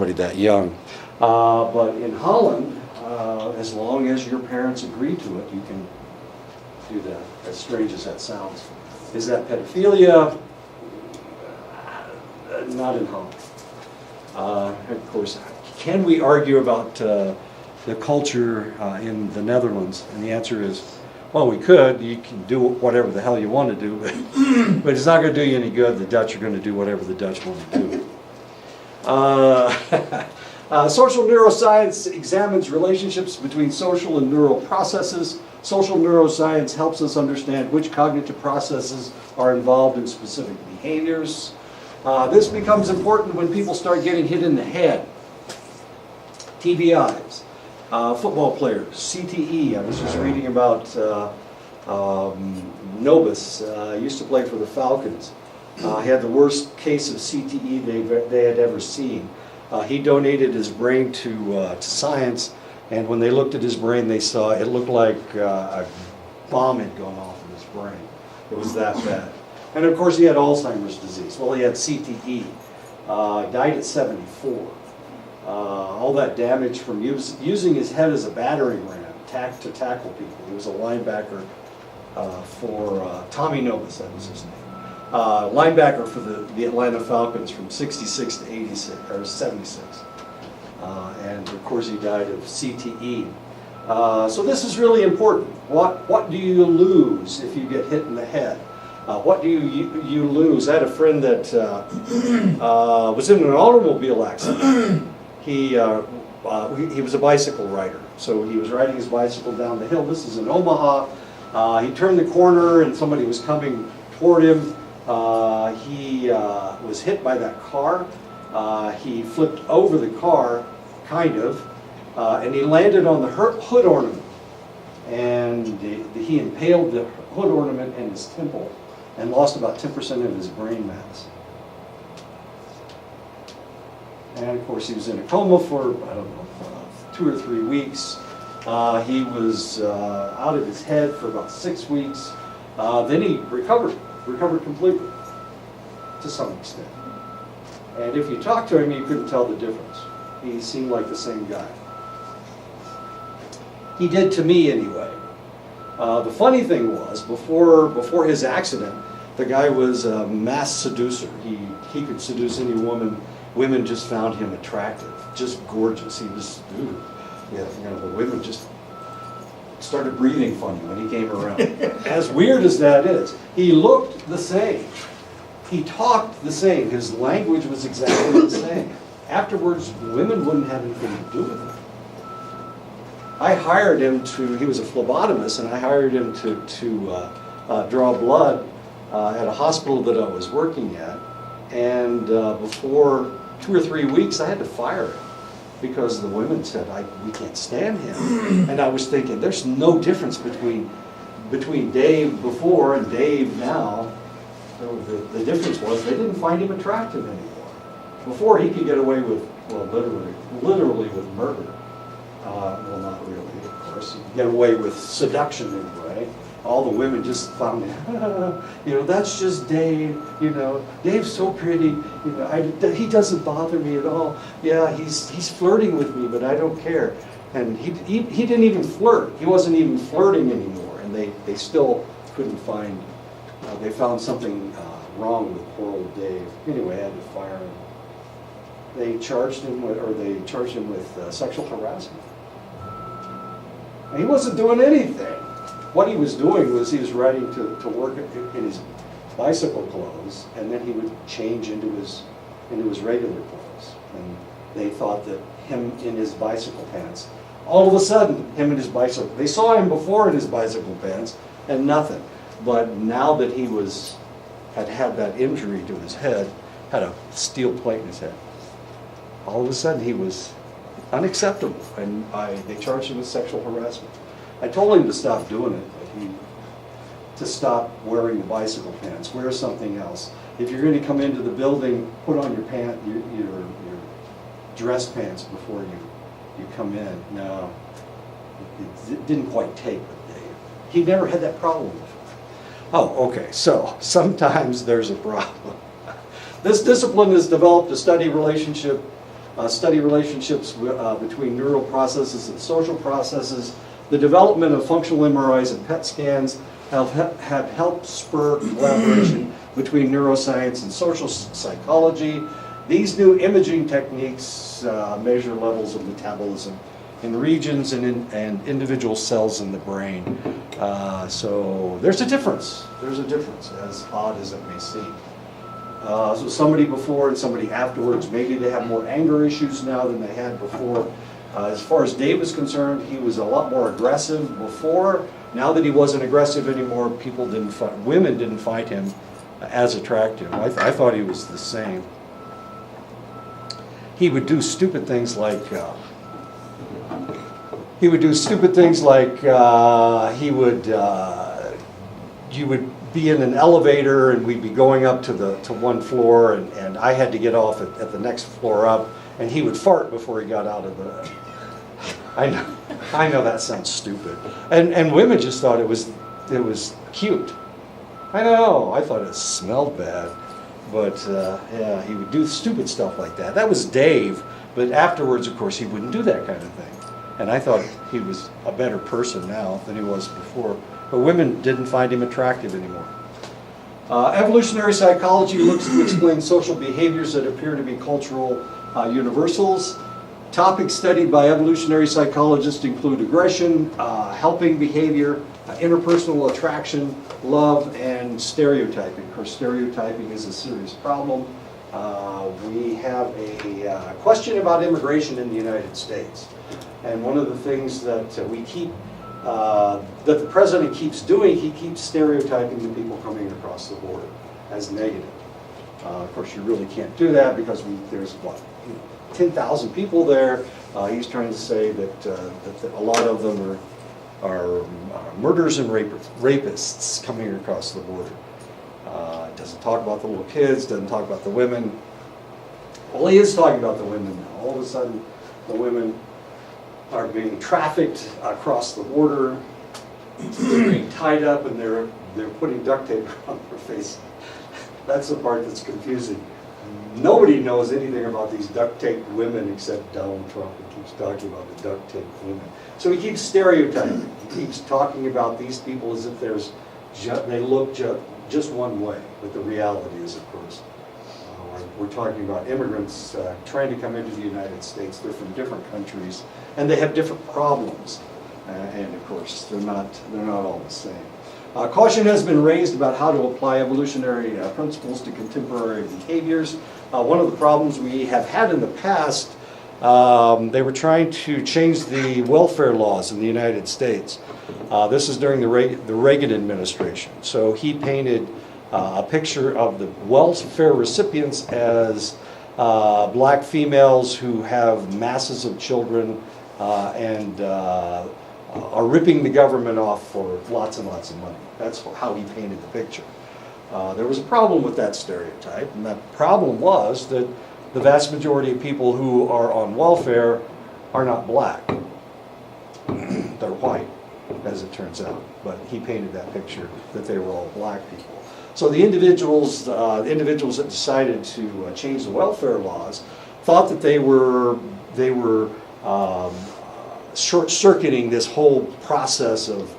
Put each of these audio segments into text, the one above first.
somebody that young. But in Holland, as long as your parents agree to it, you can do that, as strange as that sounds. Is that pedophilia? Not in Holland. Of course, can we argue about the culture in the Netherlands? And the answer is, well, we could. You can do whatever the hell you want to do, but it's not going to do you any good. The Dutch are going to do whatever the Dutch want to do. Social neuroscience examines relationships between social and neural processes. Social neuroscience helps us understand which cognitive processes are involved in specific behaviors. This becomes important when people start getting hit in the head. TBIs, football players, CTE. I was just reading about Nobis, used to play for the Falcons. He had the worst case of CTE they had ever seen. He donated his brain to science, and when they looked at his brain, they saw it looked like a bomb had gone off in his brain. It was that bad. And of course, he had Alzheimer's disease. Well, he had CTE. Died at 74. All that damage from using his head as a battering ram to tackle people. He was a linebacker for Tommy Nobis, that was his name. Linebacker for the Atlanta Falcons from 66 to 86 or 76. And of course, he died of CTE. So this is really important. What do you lose if you get hit in the head? What do you lose? I had a friend that was in an automobile accident. He was a bicycle rider, so he was riding his bicycle down the hill. This is in Omaha. He turned the corner and somebody was coming toward him. He was hit by that car. He flipped over the car, kind of, and he landed on the hood ornament. And he impaled the hood ornament in his temple and lost about 10% of his brain mass. And of course, he was in a coma for, I don't know, 2 or 3 weeks. He was out of his head for about 6 weeks. Then he recovered completely, to some extent. And if you talked to him, you couldn't tell the difference. He seemed like the same guy. He did to me anyway. The funny thing was, before his accident, the guy was a mass seducer. He could seduce any woman. Women just found him attractive, just gorgeous. He was, the women just started breathing funny when he came around. As weird as that is, he looked the same. He talked the same. His language was exactly the same. Afterwards, women wouldn't have anything to do with him. I hired him he was a phlebotomist, and I hired him to draw blood at a hospital that I was working at. And before 2 or 3 weeks, I had to fire him because the women said, we can't stand him. And I was thinking, there's no difference between Dave before and Dave now. The difference was they didn't find him attractive anymore. Before, he could get away with, well, literally with murder. Well, not really, of course. He could get away with seduction anyway. All the women just found him, that's just Dave, Dave's so pretty, he doesn't bother me at all. Yeah, he's flirting with me, but I don't care. And he didn't even flirt. He wasn't even flirting anymore. And they still couldn't find, they found something wrong with poor old Dave. Anyway, I had to fire him. They charged him with sexual harassment. And he wasn't doing anything. What he was doing was he was riding to work in his bicycle clothes, and then he would change into his regular clothes. And they thought that him in his bicycle pants, all of a sudden, they saw him before in his bicycle pants, and nothing. But now that he had that injury to his head, had a steel plate in his head, all of a sudden he was unacceptable, and they charged him with sexual harassment. I told him to stop doing it, to stop wearing the bicycle pants, wear something else. If you're going to come into the building, put on your dress pants before you come in. No, it didn't quite take with Dave. He never had that problem before. Oh, okay, so sometimes there's a problem. This discipline is developed to study relationship study relationships between neural processes and social processes. The development of functional MRIs and PET scans have helped spur collaboration between neuroscience and social psychology. These new imaging techniques measure levels of metabolism in regions and individual cells in the brain. So there's a difference. There's a difference, as odd as it may seem. So somebody before and somebody afterwards, maybe they have more anger issues now than they had before. As far as Dave is concerned, he was a lot more aggressive before. Now that he wasn't aggressive anymore, women didn't find him as attractive. I thought he was the same. He would do stupid things like you would be in an elevator and we'd be going up to one floor, and I had to get off at the next floor up, and he would fart before he got out of the. I know that sounds stupid, and women just thought it was cute. I know, I thought it smelled bad, but yeah, he would do stupid stuff like that. That was Dave, but afterwards, of course, he wouldn't do that kind of thing. And I thought he was a better person now than he was before. But women didn't find him attractive anymore. Evolutionary psychology looks to explain social behaviors that appear to be cultural universals. Topics studied by evolutionary psychologists include aggression, helping behavior, interpersonal attraction, love, and stereotyping. Of course, stereotyping is a serious problem. We have a question about immigration in the United States. And one of the things that that the president keeps doing, he keeps stereotyping the people coming across the border as negative. Of course, you really can't do that because there's what, 10,000 people there. He's trying to say that a lot of them are murderers and rapists coming across the border. Doesn't talk about the little kids, doesn't talk about the women. Well, he is talking about the women now. All of a sudden, the women are being trafficked across the border. They're being tied up and they're putting duct tape on their face. That's the part that's confusing. Nobody knows anything about these duct taped women except Donald Trump. He keeps talking about the duct taped women. So he keeps stereotyping. He keeps talking about these people as if they look just one way. But the reality is, of course, we're talking about immigrants trying to come into the United States. They're from different countries, and they have different problems. And of course, they're not all the same. Caution has been raised about how to apply evolutionary principles to contemporary behaviors. One of the problems we have had in the past, they were trying to change the welfare laws in the United States. This is during the Reagan administration. So he painted a picture of the welfare recipients as black females who have masses of children and are ripping the government off for lots and lots of money. That's how he painted the picture. There was a problem with that stereotype, and that problem was that the vast majority of people who are on welfare are not black. They're white, as it turns out, but he painted that picture that they were all black people. So the individuals that decided to change the welfare laws thought that they were short-circuiting this whole process of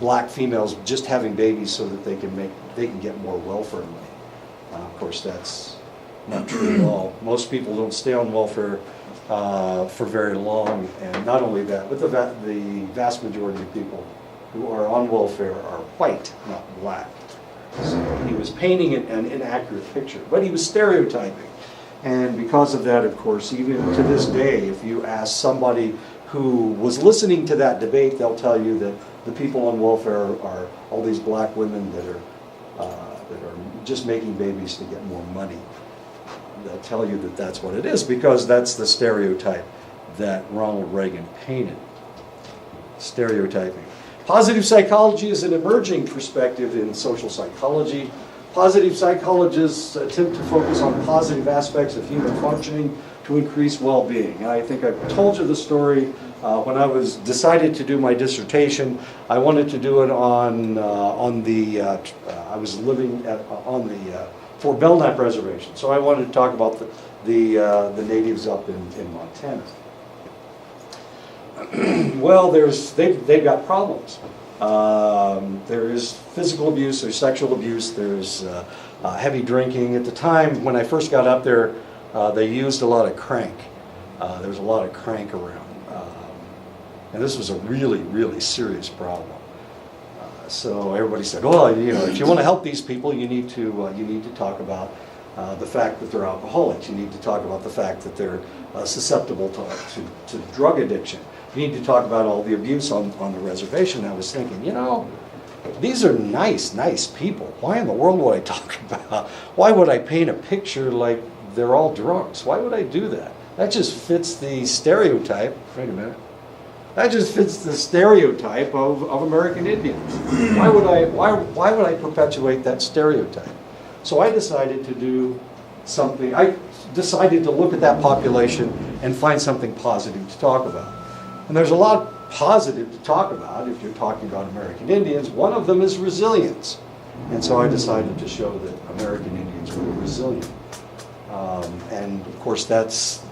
black females just having babies so that they can get more welfare money. Of course, that's not true at all. Most people don't stay on welfare for very long, and not only that, but the vast majority of people who are on welfare are white, not black. So he was painting an inaccurate picture, but he was stereotyping. And because of that, of course, even to this day, if you ask somebody who was listening to that debate, they'll tell you that the people on welfare are all these black women that are just making babies to get more money. They'll tell you that that's what it is because that's the stereotype that Ronald Reagan painted. Stereotyping. Positive psychology is an emerging perspective in social psychology. Positive psychologists attempt to focus on positive aspects of human functioning to increase well-being. And I think I've told you the story when I decided to do my dissertation. I wanted to do it I was living on the Fort Belknap Reservation. So I wanted to talk about the natives up in Montana. Well, they've got problems. There is physical abuse, there's sexual abuse, there's heavy drinking. At the time when I first got up there, they used a lot of crank. There was a lot of crank around. And this was a really, really serious problem. So everybody said, well, you know, if you want to help these people, you need to talk about the fact that they're alcoholics. You need to talk about the fact that they're susceptible to drug addiction. You need to talk about all the abuse on the reservation. I was thinking, you know, these are nice people. Why in the world would I talk about? Why would I paint a picture like they're all drunks? Why would I do that? That just fits the stereotype. Wait a minute. That just fits the stereotype of American Indians. Why would I perpetuate that stereotype? So I decided to do something. I decided to look at that population and find something positive to talk about. And there's a lot positive to talk about if you're talking about American Indians. One of them is resilience. And so I decided to show that American Indians were resilient. And of course that's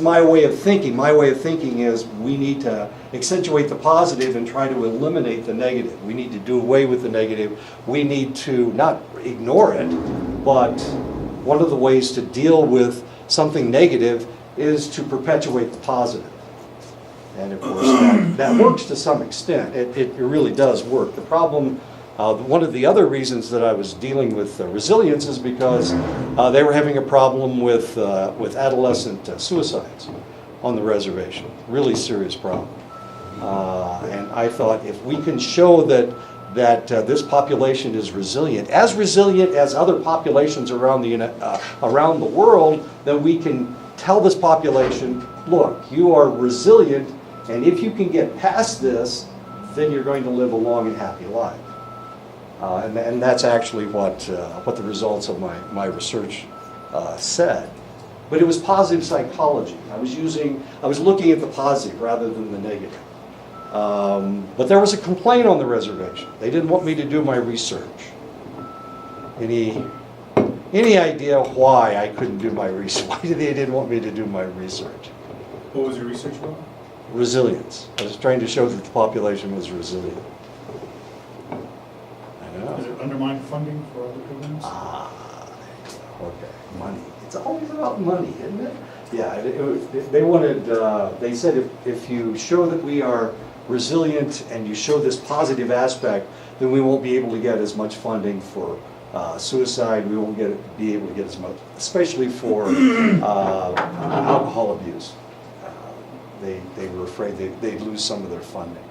my way of thinking. My way of thinking is we need to accentuate the positive and try to eliminate the negative. We need to do away with the negative. We need to not ignore it, but one of the ways to deal with something negative is to perpetuate the positive. And of course that works to some extent. It really does work. The problem, one of the other reasons that I was dealing with resilience is because they were having a problem with adolescent suicides on the reservation. Really serious problem. And I thought if we can show that this population is resilient as other populations around the world, then we can tell this population, look, you are resilient, and if you can get past this, then you're going to live a long and happy life. And that's actually what the results of my research said. But it was positive psychology. I was looking at the positive rather than the negative. But there was a complaint on the reservation. They didn't want me to do my research. Any idea why I couldn't do my research? Why they didn't want me to do my research? What was your research about? Resilience. I was trying to show that the population was resilient. I know. Does it undermine funding for other programs? Okay. Money. It's always about money, isn't it? Yeah. They said if you show that we are resilient and you show this positive aspect, then we won't be able to get as much funding for suicide. We won't be able to get as much, especially for alcohol abuse. They were afraid they'd lose some of their funding.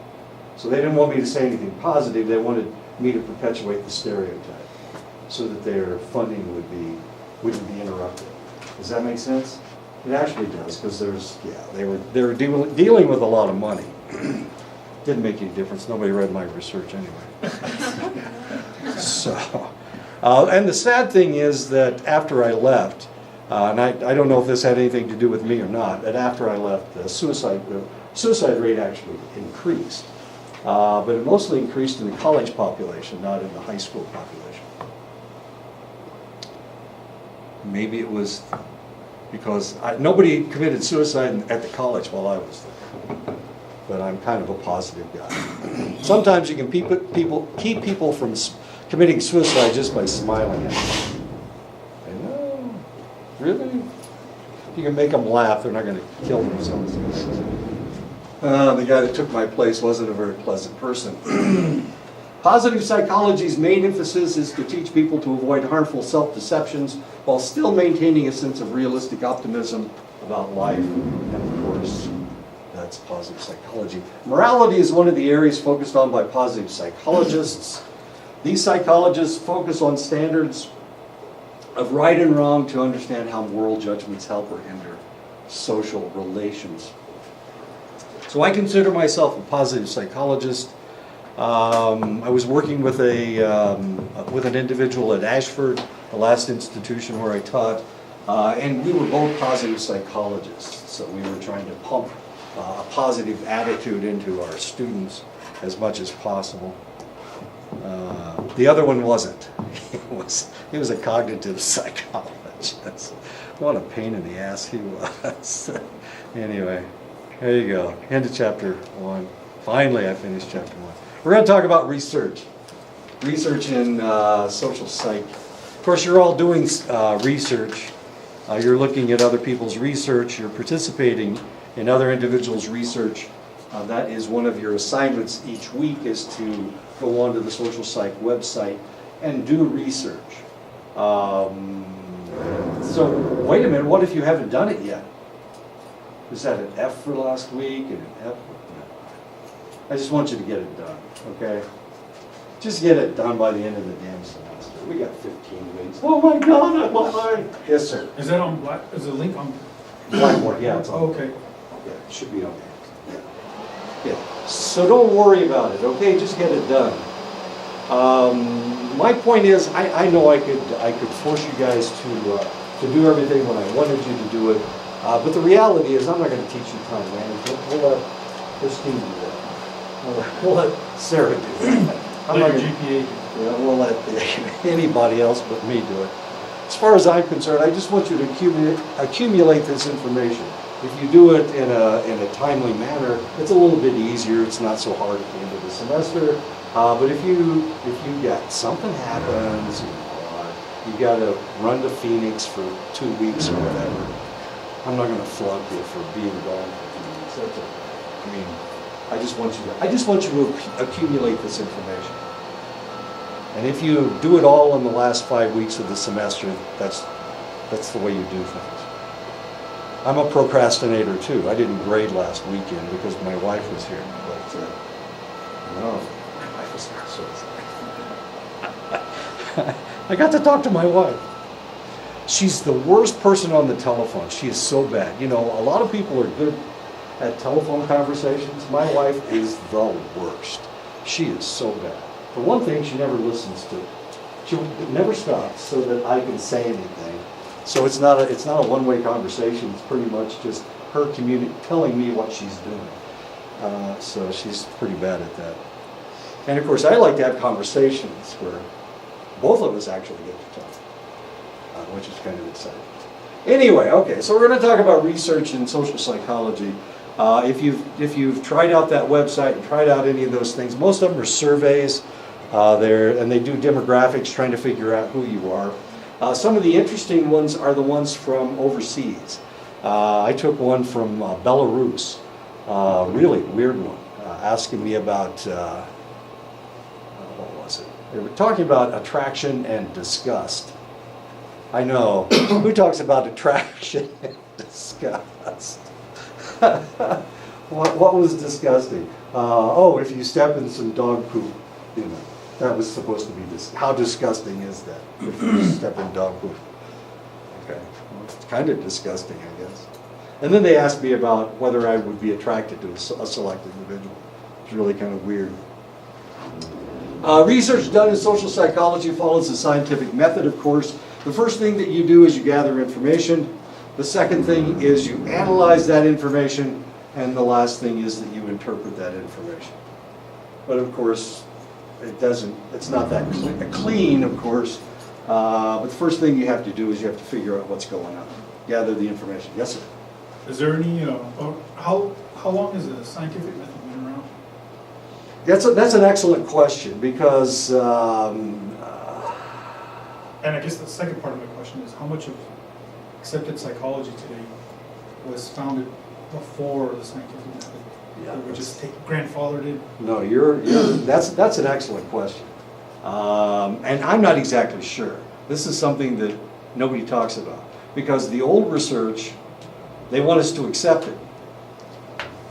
So they didn't want me to say anything positive. They wanted me to perpetuate the stereotype so that their funding wouldn't be interrupted. Does that make sense? It actually does, because they were dealing with a lot of money. Didn't make any difference. Nobody read my research anyway. So, and the sad thing is that after I left, and I don't know if this had anything to do with me or not, but after I left, the suicide rate actually increased. But it mostly increased in the college population, not in the high school population. Maybe it was because nobody committed suicide at the college while I was there. But I'm kind of a positive guy. Sometimes you can keep people from committing suicide just by smiling at them. I know, really? If you can make them laugh, they're not going to kill themselves. The guy that took my place wasn't a very pleasant person. Positive psychology's main emphasis is to teach people to avoid harmful self-deceptions while still maintaining a sense of realistic optimism about life. And of course, that's positive psychology. Morality is one of the areas focused on by positive psychologists. These psychologists focus on standards of right and wrong to understand how moral judgments help or hinder social relations. So I consider myself a positive psychologist. I was working with an individual at Ashford, the last institution where I taught, and we were both positive psychologists. So we were trying to pump a positive attitude into our students as much as possible. The other one wasn't. He was a cognitive psychologist. What a pain in the ass he was. Anyway, there you go. End of chapter 1. Finally, I finished chapter 1. We're going to talk about research. Research in social psych. Of course, you're all doing research. You're looking at other people's research. You're participating in other individuals' research. That is one of your assignments each week, is to go onto the social psych website and do research. So wait a minute, what if you haven't done it yet? Was that an F for last week and an F? No. I just want you to get it done, okay? Just get it done by the end of the damn semester. We got 15 weeks. Oh my God, I'm behind. Yes, sir. Is that on Black, is the link on? Blackboard, yeah, it's on. Oh, okay. Yeah, it should be on there. Yeah. Yeah. So don't worry about it, okay? Just get it done. My point is, I know I could force you guys to do everything when I wanted you to do it, but the reality is I'm not going to teach you time management. We'll let Christine do that. We'll let Sarah do that. I'm not Let gonna, your GPA. yeah, we'll let anybody else but me do it. As far as I'm concerned, I just want you to accumulate this information. If you do it in a timely manner, it's a little bit easier. It's not so hard at the end of the semester. But if you got something happens, you got to run to Phoenix for 2 weeks or whatever, I'm not going to flunk you for being gone for 2 weeks. That's okay. I mean, I just want you to accumulate this information. And if you do it all in the last 5 weeks of the semester, that's the way you do things. I'm a procrastinator too. I didn't grade last weekend because my wife was here. But no, my wife was here, so I got to talk to my wife. She's the worst person on the telephone. She is so bad. You know, a lot of people are good at telephone conversations. My wife is the worst. She is so bad. For one thing, she never listens to. She never stops so that I can say anything. So it's not a one-way conversation. It's pretty much just her telling me what she's doing. So she's pretty bad at that. And of course, I like to have conversations where both of us actually get to talk, which is kind of exciting. Anyway, okay, so we're going to talk about research in social psychology. If you've tried out that website and tried out any of those things, most of them are surveys. And they do demographics, trying to figure out who you are. Some of the interesting ones are the ones from overseas. I took one from Belarus, really weird one, asking me about, what was it? They were talking about attraction and disgust. I know, who talks about attraction and disgust? What was disgusting? If you step in some dog poop, you know. That was supposed to be this. How disgusting is that? If you step in dog poop. Okay, well, it's kind of disgusting, I guess. And then they asked me about whether I would be attracted to a select individual. It's really kind of weird. Research done in social psychology follows the scientific method, of course. The first thing that you do is you gather information. The second thing is you analyze that information. And the last thing is that you interpret that information. But of course, it's not that clean, of course, but the first thing you have to do is you have to figure out what's going on, gather the information. Yes, sir? Is there any, how long has the scientific method been around? That's an excellent question because... and I guess the second part of my question is, how much of accepted psychology today was founded before the scientific method? Yeah, we just grandfathered it? No, that's an excellent question. And I'm not exactly sure. This is something that nobody talks about. Because the old research, they want us to accept it.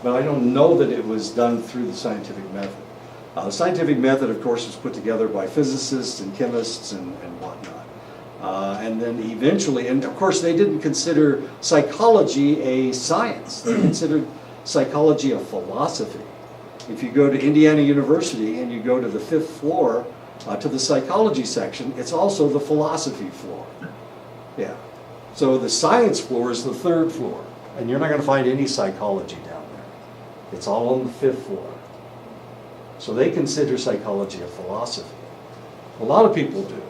But I don't know that it was done through the scientific method. The scientific method, of course, was put together by physicists and chemists and whatnot. And then eventually, and of course they didn't consider psychology a science. They considered psychology a philosophy. If you go to Indiana University and you go to the 5th floor, to the psychology section, it's also the philosophy floor. Yeah. So the science floor is the 3rd floor, and you're not going to find any psychology down there. It's all on the 5th floor. So they consider psychology a philosophy. A lot of people do.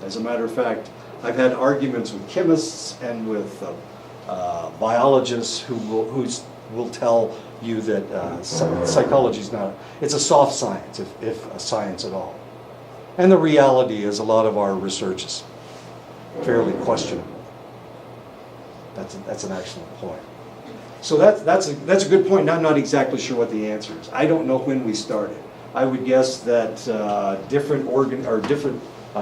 As a matter of fact, I've had arguments with chemists and with biologists who will tell you that psychology is not, it's a soft science, if a science at all. And the reality is a lot of our research is fairly questionable. That's an excellent point. So that's a good point. I'm not exactly sure what the answer is. I don't know when we started. I would guess that different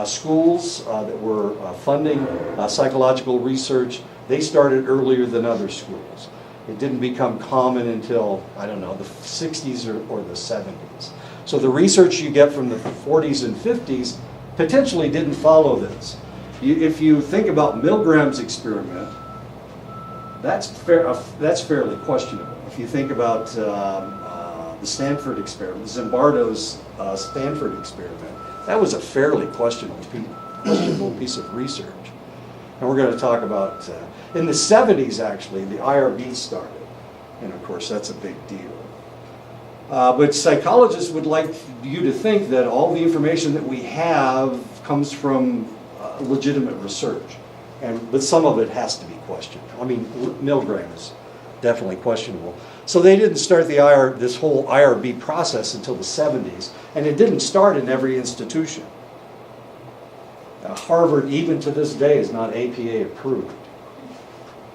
schools that were funding psychological research, they started earlier than other schools. It didn't become common until, I don't know, the 60s or the 70s. So the research you get from the 40s and 50s potentially didn't follow this. If you think about Milgram's experiment, that's fairly questionable. If you think about the Stanford experiment, Zimbardo's Stanford experiment, that was a fairly questionable piece of research. And we're going to talk about, in the 70s actually, the IRB started. And of course that's a big deal. But psychologists would like you to think that all the information that we have comes from legitimate research. But some of it has to be questioned. I mean, Milgram is definitely questionable. So they didn't start this whole IRB process until the 70s, and it didn't start in every institution. Harvard, even to this day, is not APA approved,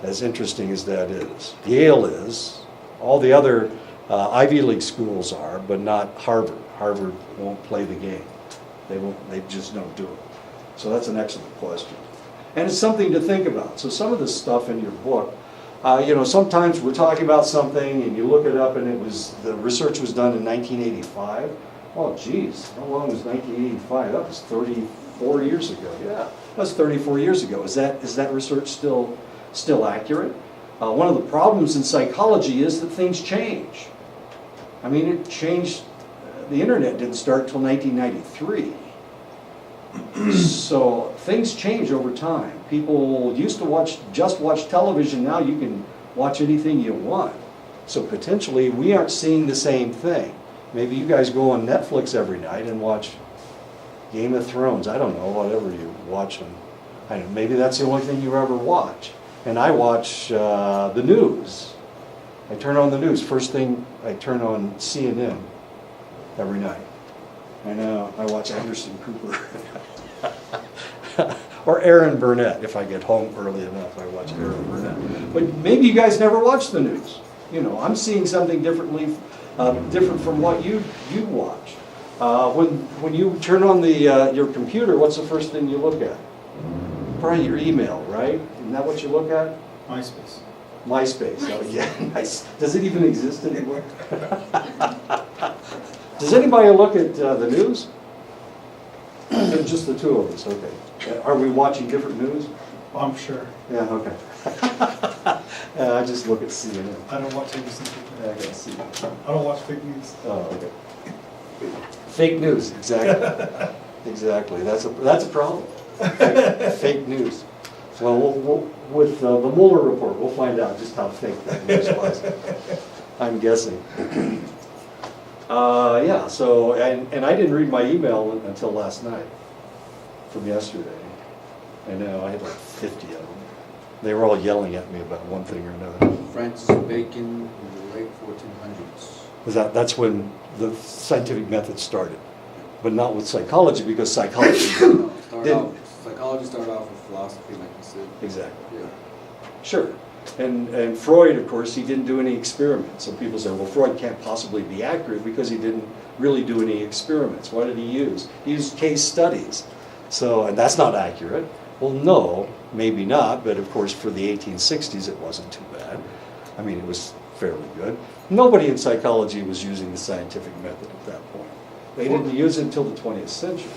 as interesting as that is. Yale is. All the other Ivy League schools are, but not Harvard. Harvard won't play the game. They just don't do it. So that's an excellent question. And it's something to think about. So some of the stuff in your book, sometimes we're talking about something and you look it up and the research was done in 1985. Oh, geez, how long was 1985? That was 34 years ago. Yeah, that was 34 years ago. Is that research still accurate? One of the problems in psychology is that things change. I mean, it changed. The internet didn't start till 1993. So things change over time. People used to just watch television. Now you can watch anything you want. So potentially we aren't seeing the same thing. Maybe you guys go on Netflix every night and watch Game of Thrones. I don't know, whatever you watch. Maybe that's the only thing you ever watch. And I watch the news. I turn on the news. First thing, I turn on CNN every night. I know, I watch Anderson Cooper. Or Aaron Burnett. If I get home early enough, I watch Aaron Burnett. But maybe you guys never watch the news. I'm seeing something different from what you watch. When you turn on your computer, what's the first thing you look at? Probably your email, right? Isn't that what you look at? MySpace. MySpace. Oh, yeah, nice. Does it even exist anymore? Does anybody look at the news? Just the two of us, okay. Are we watching different news? I'm sure. Yeah, okay. I just look at CNN. I don't watch ABC. Yeah, I got CNN. I don't watch fake news. Oh, okay. Fake news, exactly. Exactly. That's a problem. Fake news. Well, with the Mueller report, we'll find out just how fake that news was. I'm guessing. Yeah, so, and I didn't read my email until last night from yesterday. I know, I had like 50 of them. They were all yelling at me about one thing or another. Francis Bacon in the late 1400s. That's when the scientific method started, but not with psychology, because psychology Psychology started off with philosophy, like you said. Exactly. Yeah. Sure. And Freud, of course, he didn't do any experiments. So people say, well, Freud can't possibly be accurate because he didn't really do any experiments. What did he use? He used case studies. So, and that's not accurate. Well, no, maybe not, but of course for the 1860s it wasn't too bad. I mean, it was fairly good. Nobody in psychology was using the scientific method at that point. They didn't use it until the 20th century.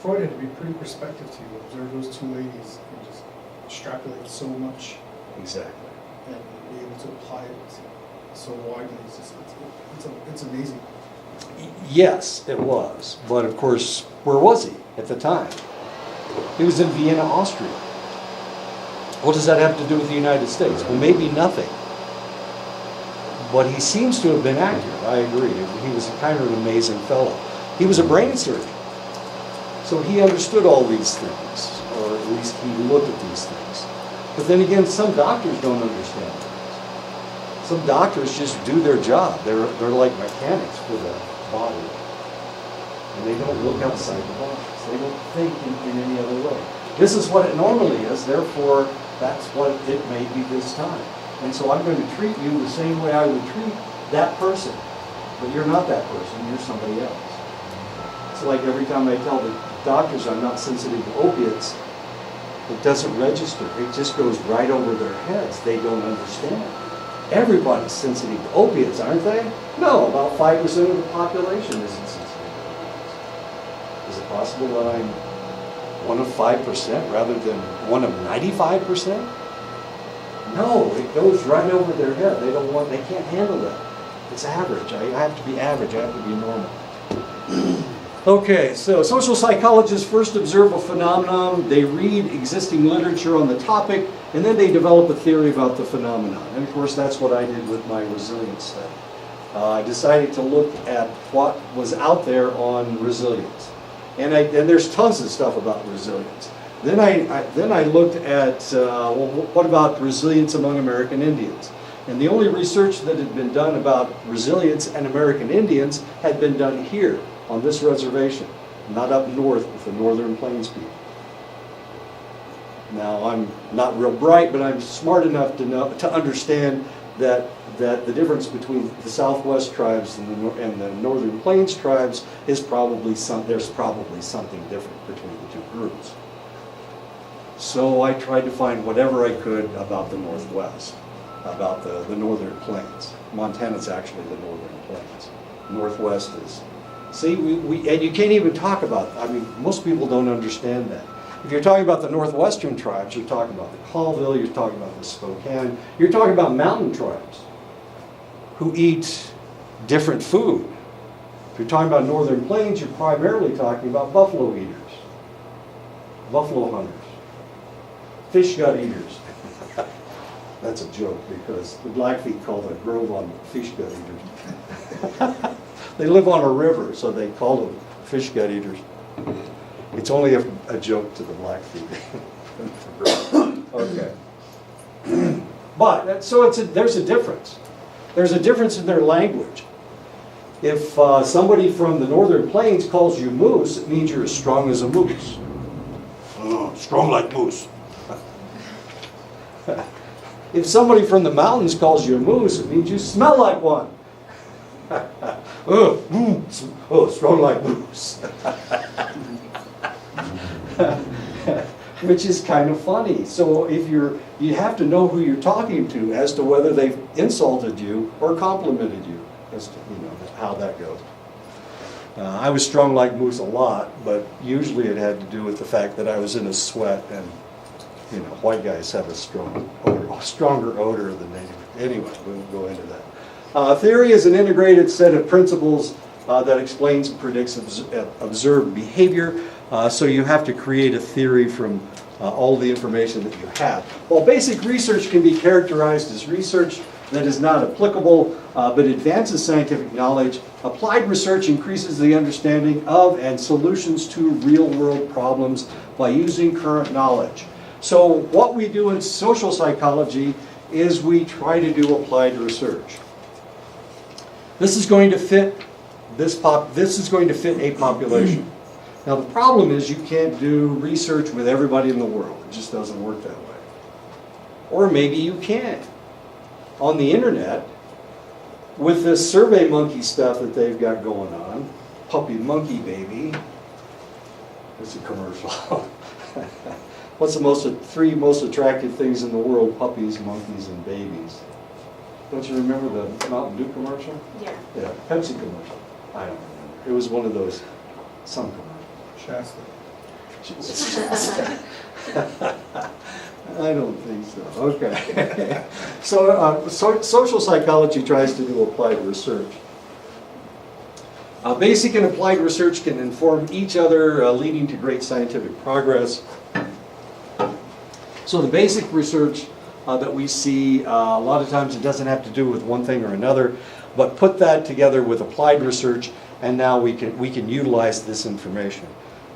Freud had to be pretty perspective to observe those two ladies and just extrapolate so much. Exactly. And be able to apply it so widely. It's amazing. Yes, it was. But of course, where was he at the time? He was in Vienna, Austria. What does that have to do with the United States? Well, maybe nothing. But he seems to have been accurate, I agree. He was kind of an amazing fellow. He was a brain surgeon. So he understood all these things. or at least he looked at these things. But then again, some doctors don't understand things. Some doctors just do their job. They're like mechanics for the body. And they don't look outside the box. They don't think in any other way. This is what it normally is, therefore that's what it may be this time. And so I'm going to treat you the same way I would treat that person. But you're not that person, you're somebody else. It's like every time I tell the doctors I'm not sensitive to opiates, it doesn't register. It just goes right over their heads. They don't understand. Everybody's sensitive to opiates, aren't they? No, about 5% of the population isn't sensitive to opiates. Is it possible that I'm one of 5% rather than one of 95%? No, it goes right over their head. They can't handle that. It's average. I have to be average. I have to be normal. Okay, so social psychologists first observe a phenomenon, they read existing literature on the topic, and then they develop a theory about the phenomenon. And of course, that's what I did with my resilience study. I decided to look at what was out there on resilience. And there's tons of stuff about resilience. Then I looked at, what about resilience among American Indians? And the only research that had been done about resilience and American Indians had been done here on this reservation, not up north with the Northern Plains people. Now, I'm not real bright, but I'm smart enough to understand that the difference between the Southwest tribes and the Northern Plains tribes is there's probably something different between the two groups. So I tried to find whatever I could about the Northwest, about the Northern Plains. Montana's actually the Northern Plains. Northwest is. See, and you can't even talk about, most people don't understand that. If you're talking about the Northwestern tribes, you're talking about the Colville, you're talking about the Spokane, you're talking about mountain tribes who eat different food. If you're talking about Northern Plains, you're primarily talking about buffalo eaters, buffalo hunters, fish gut eaters. That's a joke because the Blackfeet call the grove on fish gut eaters. They live on a river, so they call them fish gut eaters. It's only a joke to the Blackfeet. Okay. But, there's a difference. There's a difference in their language. If somebody from the Northern Plains calls you moose, it means you're as strong as a moose. Strong like moose. If somebody from the mountains calls you a moose, it means you smell like one. Strong like moose. Which is kind of funny. So if you have to know who you're talking to as to whether they've insulted you or complimented you, as to how that goes. I was strong like moose a lot, but usually it had to do with the fact that I was in a sweat, and white guys have a stronger odor than native. Anyway, we won't go into that. Theory is an integrated set of principles that explains and predicts observed behavior. So you have to create a theory from all the information that you have. While basic research can be characterized as research that is not applicable but advances scientific knowledge, applied research increases the understanding of and solutions to real-world problems by using current knowledge. So what we do in social psychology is we try to do applied research. This is going to fit this is going to fit a population. Now the problem is you can't do research with everybody in the world. It just doesn't work that way. Or maybe you can. On the internet, with this survey monkey stuff that they've got going on, puppy monkey baby, it's a commercial. What's the three most attractive things in the world? Puppies, monkeys, and babies. Don't you remember the Mountain Dew commercial? Yeah. Yeah, Pepsi commercial. I don't remember. It was one of those, some commercials. Shasta. I don't think so. Okay. So social psychology tries to do applied research. Basic and applied research can inform each other, leading to great scientific progress. So the basic research that we see, a lot of times it doesn't have to do with one thing or another, but put that together with applied research, and now we can utilize this information.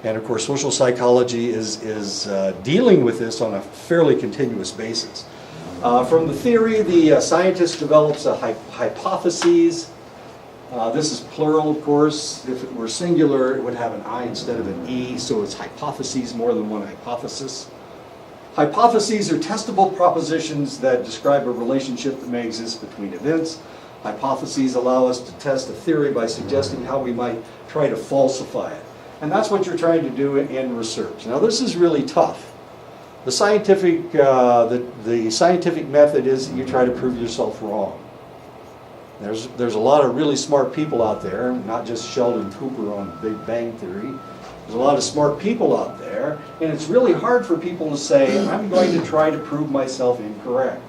And of course, social psychology is dealing with this on a fairly continuous basis. From the theory, the scientist develops a hypotheses. This is plural, of course. If it were singular, it would have an I instead of an E, so it's hypotheses, more than one hypothesis. Hypotheses are testable propositions that describe a relationship that may exist between events. Hypotheses allow us to test a theory by suggesting how we might try to falsify it. And that's what you're trying to do in research. Now, this is really tough. The scientific method is that you try to prove yourself wrong. There's a lot of really smart people out there, not just Sheldon Cooper on Big Bang Theory. There's a lot of smart people out there, and it's really hard for people to say, I'm going to try to prove myself incorrect.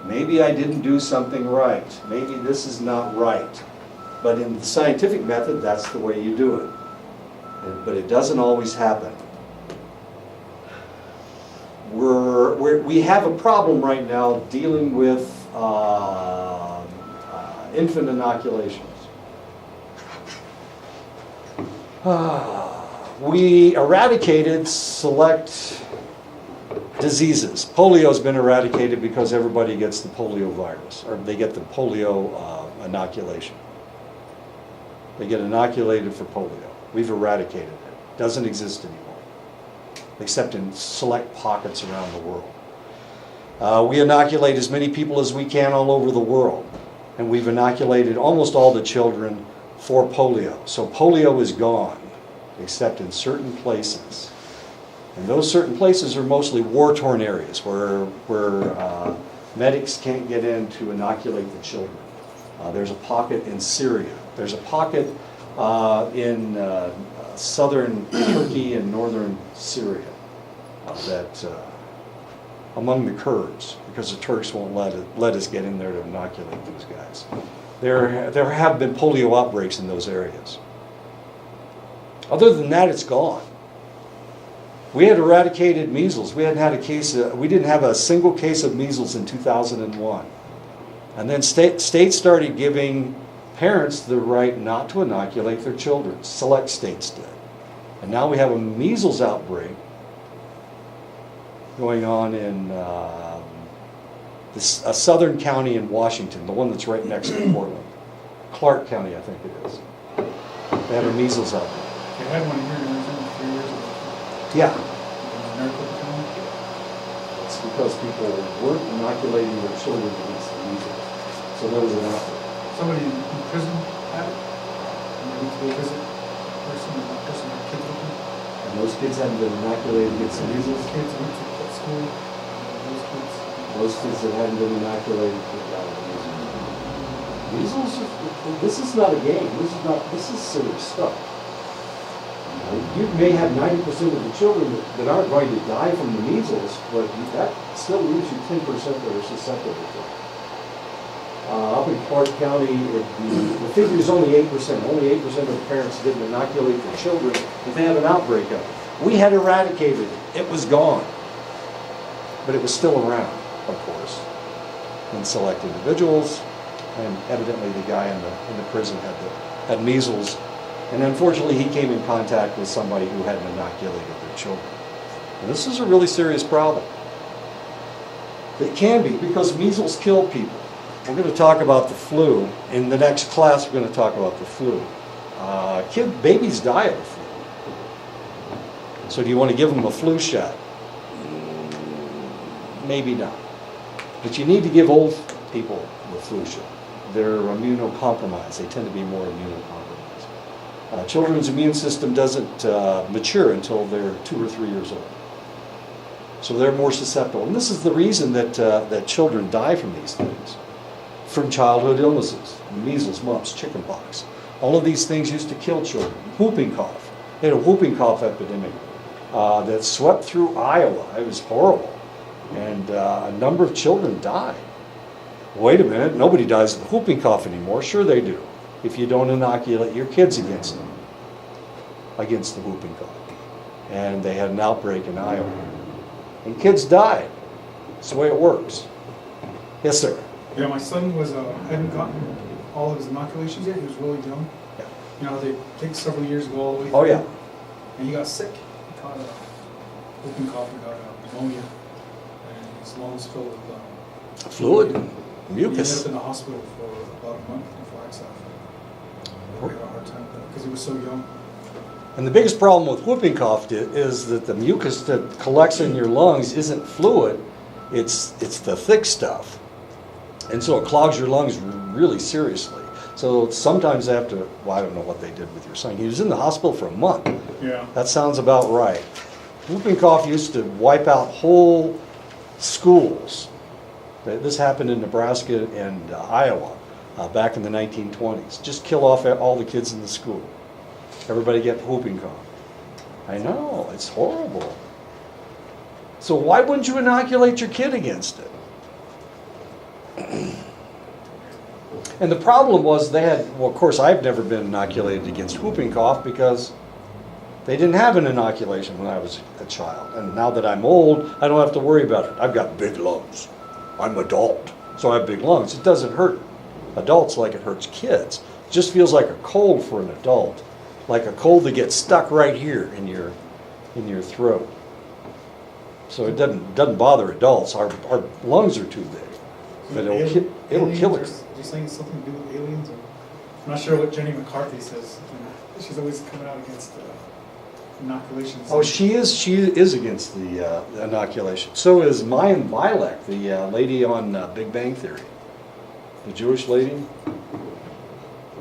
Maybe I didn't do something right. Maybe this is not right. But in the scientific method, that's the way you do it. But it doesn't always happen. We have a problem right now dealing with infant inoculations. We eradicated select diseases. Polio's been eradicated because everybody gets the polio virus, or they get the polio inoculation. They get inoculated for polio. We've eradicated it. Doesn't exist anymore, except in select pockets around the world. We inoculate as many people as we can all over the world, and we've inoculated almost all the children for polio. So polio is gone, except in certain places. And those certain places are mostly war-torn areas where medics can't get in to inoculate the children. There's a pocket in Syria. There's a pocket in southern Turkey and northern Syria that among the Kurds, because the Turks won't let us get in there to inoculate those guys. There have been polio outbreaks in those areas. Other than that, it's gone. We had eradicated measles. We didn't have a single case of measles in 2001. And then states started giving parents the right not to inoculate their children. Select states did. And now we have a measles outbreak going on in a southern county in Washington, the one that's right next to Portland. Clark County, I think it is. They had a measles outbreak. They had one here in Arizona 3 years ago. Yeah. Maricopa County. It's because people weren't inoculating their children against the measles. So there was an outbreak. Somebody in prison had it. And they went to go visit the person, and that person had kids with them. And those kids hadn't been inoculated against the measles. Kids went to school, and Those kids that hadn't been inoculated got the measles. Measles, this is not a game. This is serious stuff. You may have 90% of the children that aren't going to die from the measles, but that still leaves you 10% that are susceptible to it. Up in Clark County, the figure is only 8%. Only 8% of the parents didn't inoculate their children if they have an outbreak of it. We had eradicated it. It was gone. But it was still around, of course, in select individuals. And evidently the guy in the prison had measles. And unfortunately, he came in contact with somebody who hadn't inoculated their children. And this is a really serious problem. It can be, because measles kill people. We're going to talk about the flu. In the next class, we're going to talk about the flu. Babies die of the flu. So do you want to give them a flu shot? Maybe not. But you need to give old people the flu shot. They're immunocompromised. They tend to be more immunocompromised. Children's immune system doesn't mature until they're 2 or 3 years old. So they're more susceptible. And this is the reason that children die from these things. From childhood illnesses, measles, mumps, chickenpox. All of these things used to kill children. Whooping cough. They had a whooping cough epidemic that swept through Iowa. It was horrible. And a number of children died. Wait a minute, nobody dies of the whooping cough anymore. Sure they do, if you don't inoculate your kids against the whooping cough. And they had an outbreak in Iowa. And kids died. That's the way it works. Yes, sir. Yeah, my son hadn't gotten all of his inoculations yet. He was really young. Yeah. You know, they take several years to go all the way through. Oh, yeah. and he got sick. He caught whooping cough and got pneumonia, and his lungs filled with Fluid, He ended mucus. up in the hospital for about a month in Flagstaff. He had a hard time because he was so young. And the biggest problem with whooping cough is that the mucus that collects in your lungs isn't fluid, it's the thick stuff. And so it clogs your lungs really seriously. So sometimes they have to, well, I don't know what they did with your son. He was in the hospital for a month. Yeah. That sounds about right. Whooping cough used to wipe out whole schools. This happened in Nebraska and Iowa back in the 1920s. Just kill off all the kids in the school. Everybody get whooping cough. I know, it's horrible. So why wouldn't you inoculate your kid against it? And the problem was they had, well, of course, I've never been inoculated against whooping cough because they didn't have an inoculation when I was a child. And now that I'm old, I don't have to worry about it. I've got big lungs. I'm adult, so I have big lungs. It doesn't hurt adults like it hurts kids. It just feels like a cold for an adult, like a cold that gets stuck right here in your throat. So it doesn't bother adults. Our lungs are too big, but it'll kill it. Are you saying something to do with aliens? Or, I'm not sure what Jenny McCarthy says. She's always coming out against inoculations. Oh, she is against the inoculation. So is Mayim Bialik, the lady on Big Bang Theory, the Jewish lady.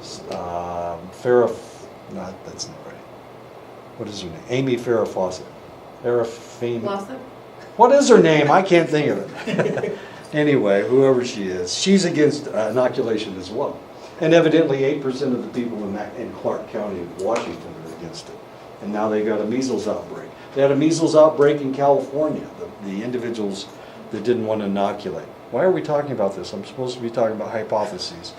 Farrah, that's not right. What is her name? Amy Farrah Fawcett. Fawcett? What is her name? I can't think of it. Anyway, whoever she is, she's against inoculation as well. And evidently 8% of the people in Clark County, Washington, are against it. And now they got a measles outbreak. They had a measles outbreak in California, the individuals that didn't want to inoculate. Why are we talking about this? I'm supposed to be talking about hypotheses.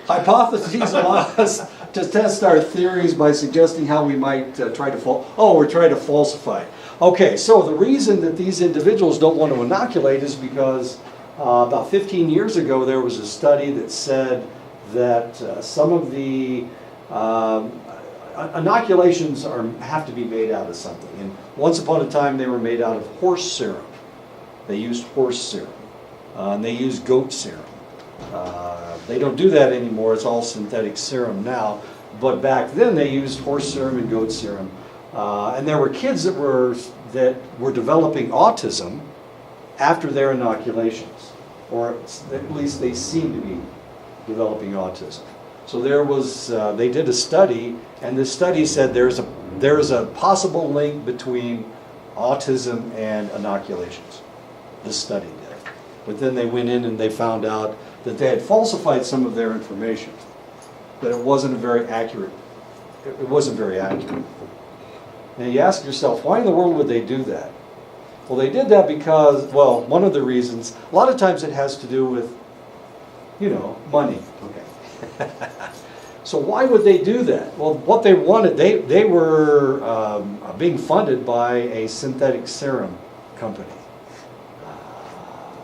Hypotheses allow us to test our theories by suggesting how we might try to falsify. Okay, so the reason that these individuals don't want to inoculate is because about 15 years ago there was a study that said that some of the inoculations have to be made out of something. And once upon a time they were made out of horse serum. They used horse serum. And they used goat serum. They don't do that anymore. It's all synthetic serum now. But back then they used horse serum and goat serum. And there were kids that were developing autism after their inoculations, or at least they seemed to be developing autism. So they did a study, and the study said there's a possible link between autism and inoculations. This study did. But then they went in and they found out that they had falsified some of their information, that it wasn't very accurate. It wasn't very accurate. Now you ask yourself, why in the world would they do that? Well, they did that because, well, one of the reasons, a lot of times it has to do with, money. Okay. So why would they do that? Well, what they wanted, they were being funded by a synthetic serum company.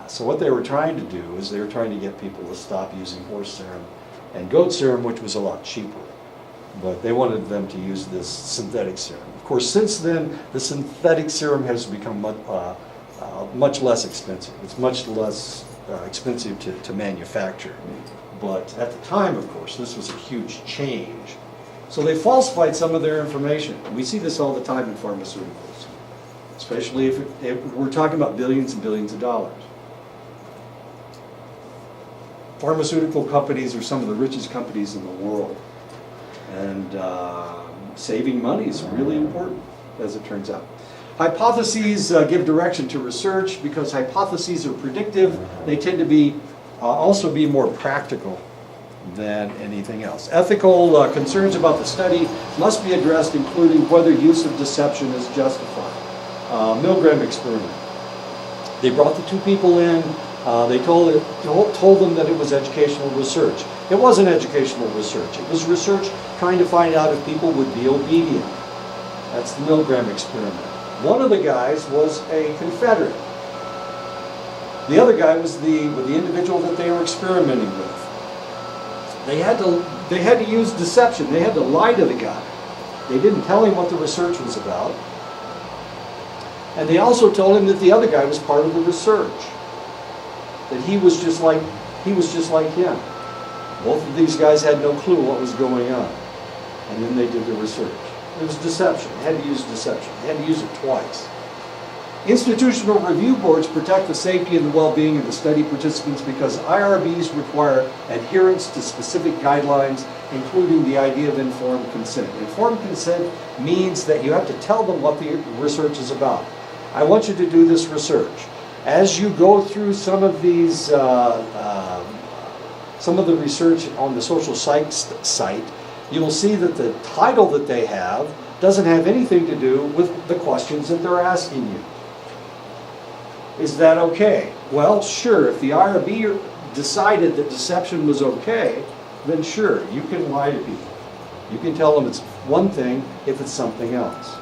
So what they were trying to do is they were trying to get people to stop using horse serum and goat serum, which was a lot cheaper. But they wanted them to use this synthetic serum. Of course, since then, the synthetic serum has become much less expensive. It's much less expensive to manufacture. But at the time, of course, this was a huge change. So they falsified some of their information. We see this all the time in pharmaceuticals, especially if we're talking about billions and billions of dollars. Pharmaceutical companies are some of the richest companies in the world. And saving money is really important, as it turns out. Hypotheses give direction to research because hypotheses are predictive. They tend to also be more practical than anything else. Ethical concerns about the study must be addressed, including whether use of deception is justified. Milgram experiment. They brought the two people in. They told them that it was educational research. It wasn't educational research. It was research trying to find out if people would be obedient. That's the Milgram experiment. One of the guys was a Confederate. The other guy was the individual that they were experimenting with. They had to use deception. They had to lie to the guy. They didn't tell him what the research was about. And they also told him that the other guy was part of the research. That he was just like him. Both of these guys had no clue what was going on. And then they did the research. It was deception. They had to use deception. They had to use it twice. Institutional review boards protect the safety and the well-being of the study participants because IRBs require adherence to specific guidelines, including the idea of informed consent. Informed consent means that you have to tell them what the research is about. I want you to do this research. As you go through some of these, some of the research on the social psych site, you'll see that the title that they have doesn't have anything to do with the questions that they're asking you. Is that okay? Well, sure. If the IRB decided that deception was okay, then sure, you can lie to people. You can tell them it's one thing if it's something else.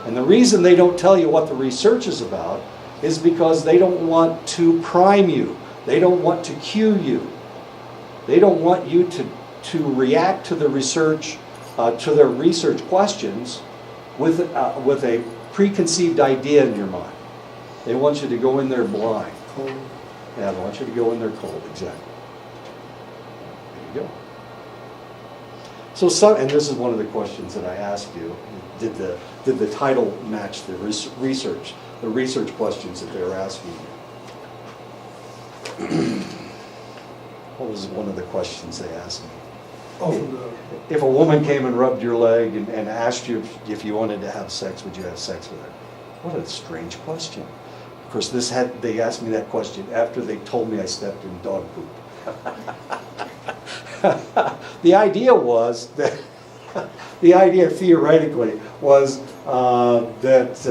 And the reason they don't tell you what the research is about is because they don't want to prime you. They don't want to cue you. They don't want you to react to the research, to their research questions with a preconceived idea in your mind. They want you to go in there blind. Cold. Yeah, they want you to go in there cold, exactly. There you go. So and this is one of the questions that I asked you. Did the title match the research questions that they were asking you? What was one of the questions they asked me? Oh, If a woman came and rubbed your leg and asked you if you wanted to have sex, would you have sex with her? What a strange question. Of course, they asked me that question after they told me I stepped in dog poop. The idea was that, the idea theoretically was that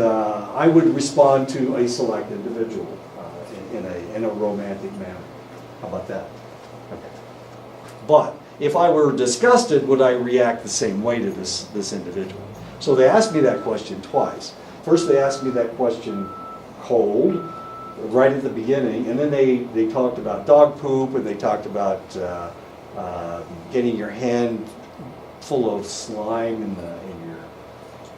I would respond to a select individual in a romantic manner. How about that? Okay. But if I were disgusted, would I react the same way to this individual? So they asked me that question twice. First they asked me that question cold, right at the beginning, and then they talked about dog poop, and they talked about getting your hand full of slime in your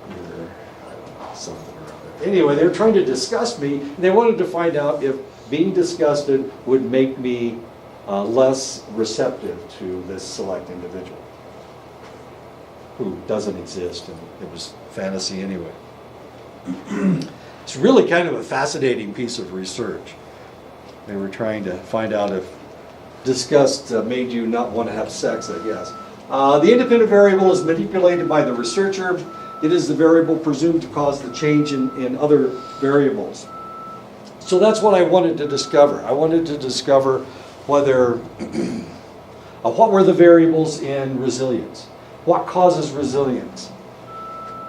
I don't know, something or other. Anyway, they were trying to disgust me, and they wanted to find out if being disgusted would make me less receptive to this select individual who doesn't exist, and it was fantasy anyway. It's really kind of a fascinating piece of research. They were trying to find out if disgust made you not want to have sex, I guess. The independent variable is manipulated by the researcher. It is the variable presumed to cause the change in other variables. So that's what I wanted to discover. I wanted to discover whether, what were the variables in resilience? What causes resilience?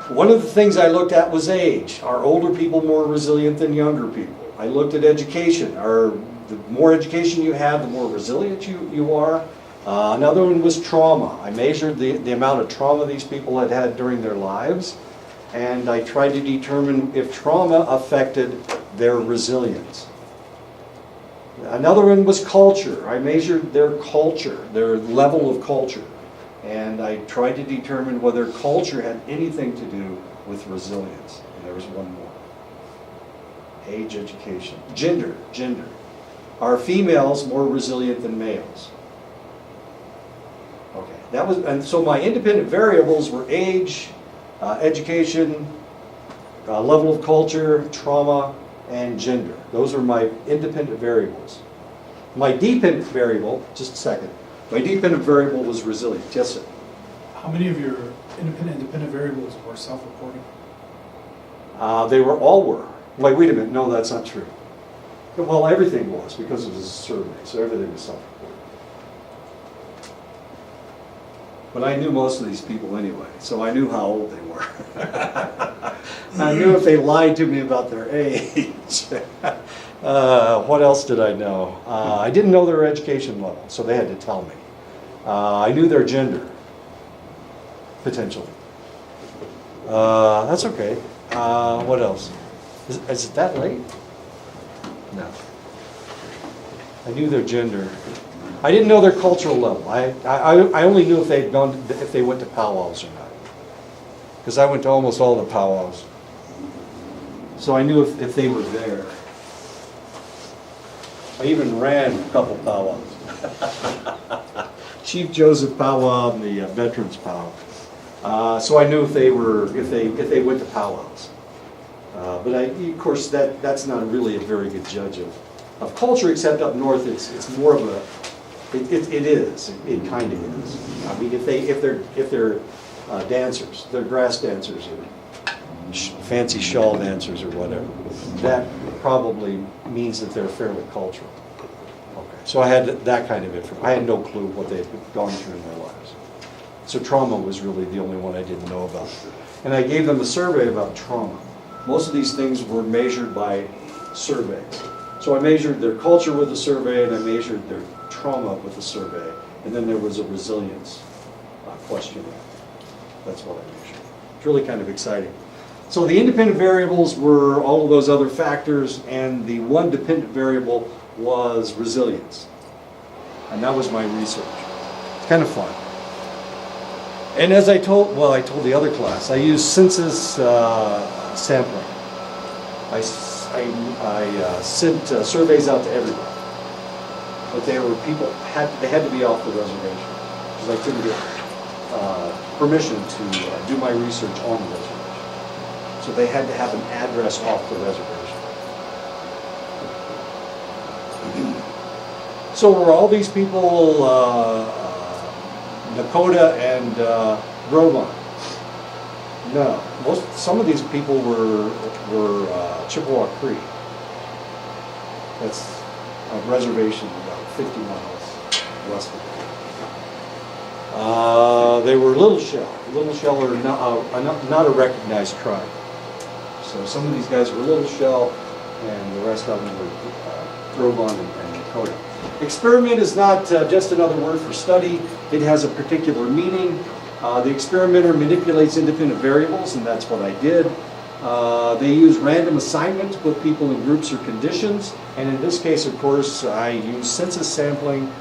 One of the things I looked at was age. Are older people more resilient than younger people? I looked at education. The more education you have, the more resilient you are. Another one was trauma. I measured the amount of trauma these people had had during their lives, and I tried to determine if trauma affected their resilience. Another one was culture. I measured their culture, their level of culture. And I tried to determine whether culture had anything to do with resilience. And there was one more. Age, education. Gender. Are females more resilient than males? Okay. And so my independent variables were age, education, level of culture, trauma, and gender. Those are my independent variables. My dependent variable, just a second. My dependent variable was resilience. Yes, sir. how many of your independent variables were self-reporting? They all were. Wait a minute. No, that's not true. Well, everything was because it was a survey, so everything was self-reported. But I knew most of these people anyway, so I knew how old they were. I knew if they lied to me about their age. What else did I know? I didn't know their education level, so they had to tell me. I knew their gender, potentially. That's okay. What else? Is it that late? No. I knew their gender. I didn't know their cultural level. I only knew if they went to powwows or not. because I went to almost all the powwows. So I knew if they were there. I even ran a couple powwows. Chief Joseph powwow and the Veterans powwow. So I knew if they went to powwows. But of course, that's not really a very good judge of culture, except up north, it's more of a, it kind of is. I mean, if they're dancers, they're grass dancers or fancy shawl dancers or whatever, that probably means that they're fairly cultural. Okay. So I had that kind of information. I had no clue what they'd gone through in their lives. So trauma was really the only one I didn't know about. And I gave them a survey about trauma. Most of these things were measured by surveys. So I measured their culture with a survey, and I measured their trauma with a survey, and then there was a resilience questionnaire. That's what I measured. It's really kind of exciting. So the independent variables were all of those other factors, and the one dependent variable was resilience. And that was my research. It's kind of fun. And as I told the other class, I used census sampling. I sent surveys out to everybody, but they had to be off the reservation because I couldn't get permission to do my research on the reservation. So they had to have an address off the reservation. So were all these people Nakota and Groban? No. Some of these people were Chippewa Creek. That's a reservation about 50 miles west of it. They were Little Shell. Little Shell are not a recognized tribe. So some of these guys were Little Shell, and the rest of them were Groban and Nakota. Experiment is not just another word for study. It has a particular meaning. The experimenter manipulates independent variables, and that's what I did. They use random assignment to put people in groups or conditions, and in this case, of course, I used census sampling,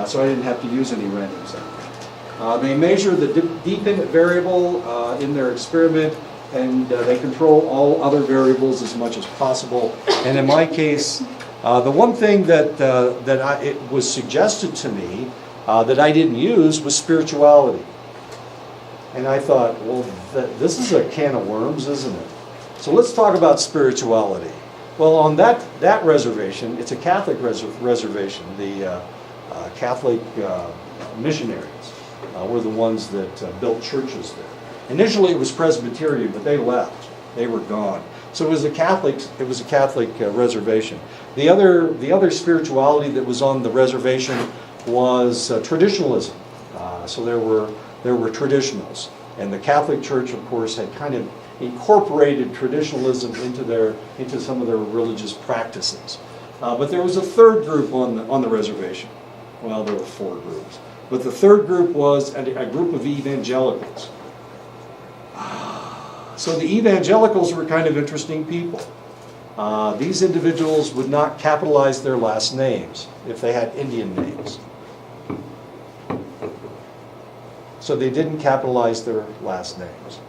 so I didn't have to use any random sampling. They measure the dependent variable in their experiment, and they control all other variables as much as possible. And in my case, the one thing that it was suggested to me that I didn't use was spirituality. And I thought, well, this is a can of worms, isn't it? So let's talk about spirituality. Well, on that reservation, it's a Catholic reservation. The Catholic missionaries were the ones that built churches there. Initially, it was Presbyterian, but they left. They were gone. So it was a Catholic reservation. The other spirituality that was on the reservation was traditionalism. So there were traditionals, and the Catholic Church, of course, had kind of incorporated traditionalism into some of their religious practices. But there was a third group on the reservation. Well, there were four groups, but the third group was a group of evangelicals. So the evangelicals were kind of interesting people. These individuals would not capitalize their last names if they had Indian names. So they didn't capitalize their last names.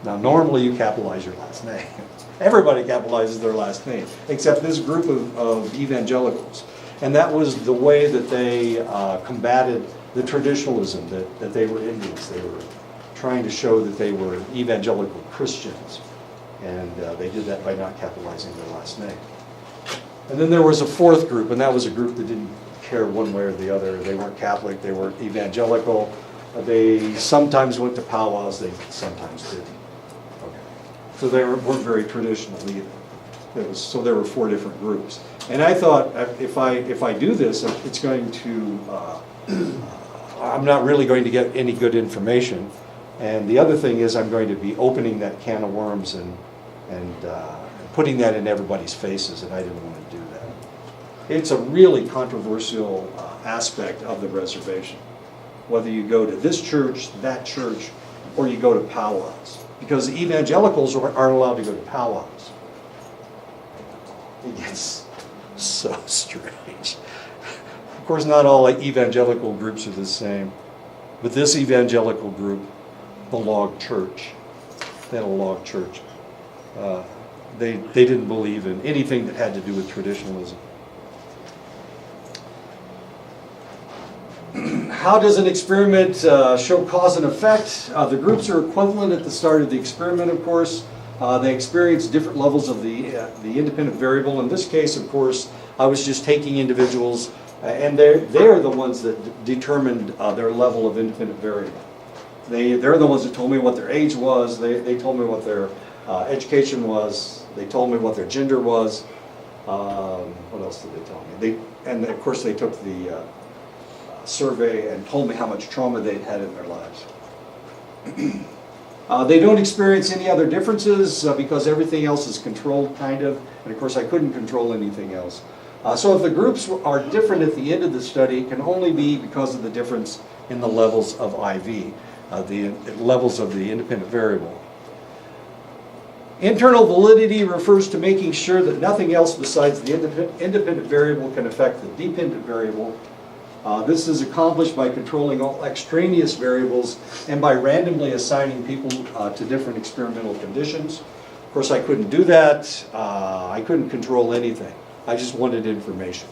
Now, normally you capitalize your last name. Everybody capitalizes their last name, except this group of evangelicals. And that was the way that they combated the traditionalism that they were Indians. They were trying to show that they were evangelical Christians. And they did that by not capitalizing their last name. And then there was a fourth group, and that was a group that didn't care one way or the other. They weren't Catholic, they weren't evangelical. They sometimes went to powwows, they sometimes didn't. Okay. So they weren't very traditional either. So there were four different groups. And I thought, if I do this, it's going to, I'm not really going to get any good information. And the other thing is I'm going to be opening that can of worms and putting that in everybody's faces, and I didn't want to do that. It's a really controversial aspect of the reservation, whether you go to this church, that church, or you go to powwows. Because evangelicals aren't allowed to go to powwows. It gets so strange. Of course, not all evangelical groups are the same. With this evangelical group, the log church, they had a log church. They didn't believe in anything that had to do with traditionalism. How does an experiment show cause and effect? The groups are equivalent at the start of the experiment, of course. They experience different levels of the independent variable. In this case, of course, I was just taking individuals, and they're the ones that determined their level of independent variable. They're the ones that told me what their age was. They told me what their education was. They told me what their gender was. What else did they tell me? And of course, they took the survey and told me how much trauma they'd had in their lives. They don't experience any other differences because everything else is controlled, kind of. And of course, I couldn't control anything else. So if the groups are different at the end of the study, it can only be because of the difference in the levels of IV, the levels of the independent variable. Internal validity refers to making sure that nothing else besides the independent variable can affect the dependent variable. This is accomplished by controlling all extraneous variables and by randomly assigning people to different experimental conditions. Of course, I couldn't do that. I couldn't control anything. I just wanted information.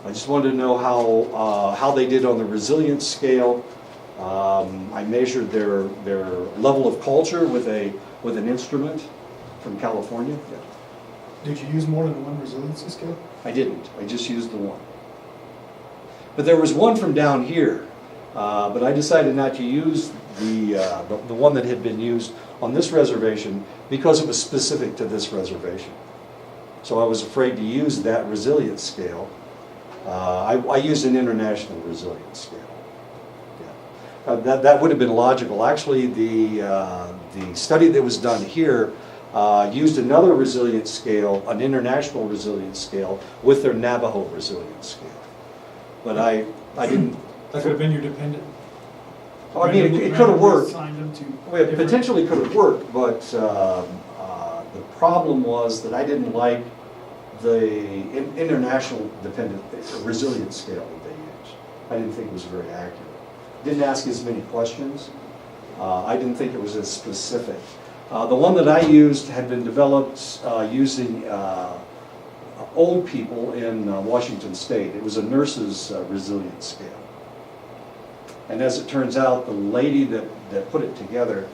I just wanted to know how they did on the resilience scale. I measured their level of culture with an instrument from California. Yeah. Did you use more than one resiliency scale? I didn't. I just used the one. But there was one from down here, but I decided not to use the one that had been used on this reservation because it was specific to this reservation. So I was afraid to use that resilience scale. I used an international resilience scale. Yeah. That would have been logical. Actually, the study that was done here used another resilience scale, an international resilience scale, with their Navajo resilience scale. But I didn't. That could have been your dependent. I mean, it could have worked. Assigned them to Well, it different- potentially could have worked, but the problem was that I didn't like the international dependent resilience scale that they used. I didn't think it was very accurate. Didn't ask as many questions. I didn't think it was as specific. The one that I used had been developed using old people in Washington State. It was a nurse's resilience scale. And as it turns out, the lady that put it together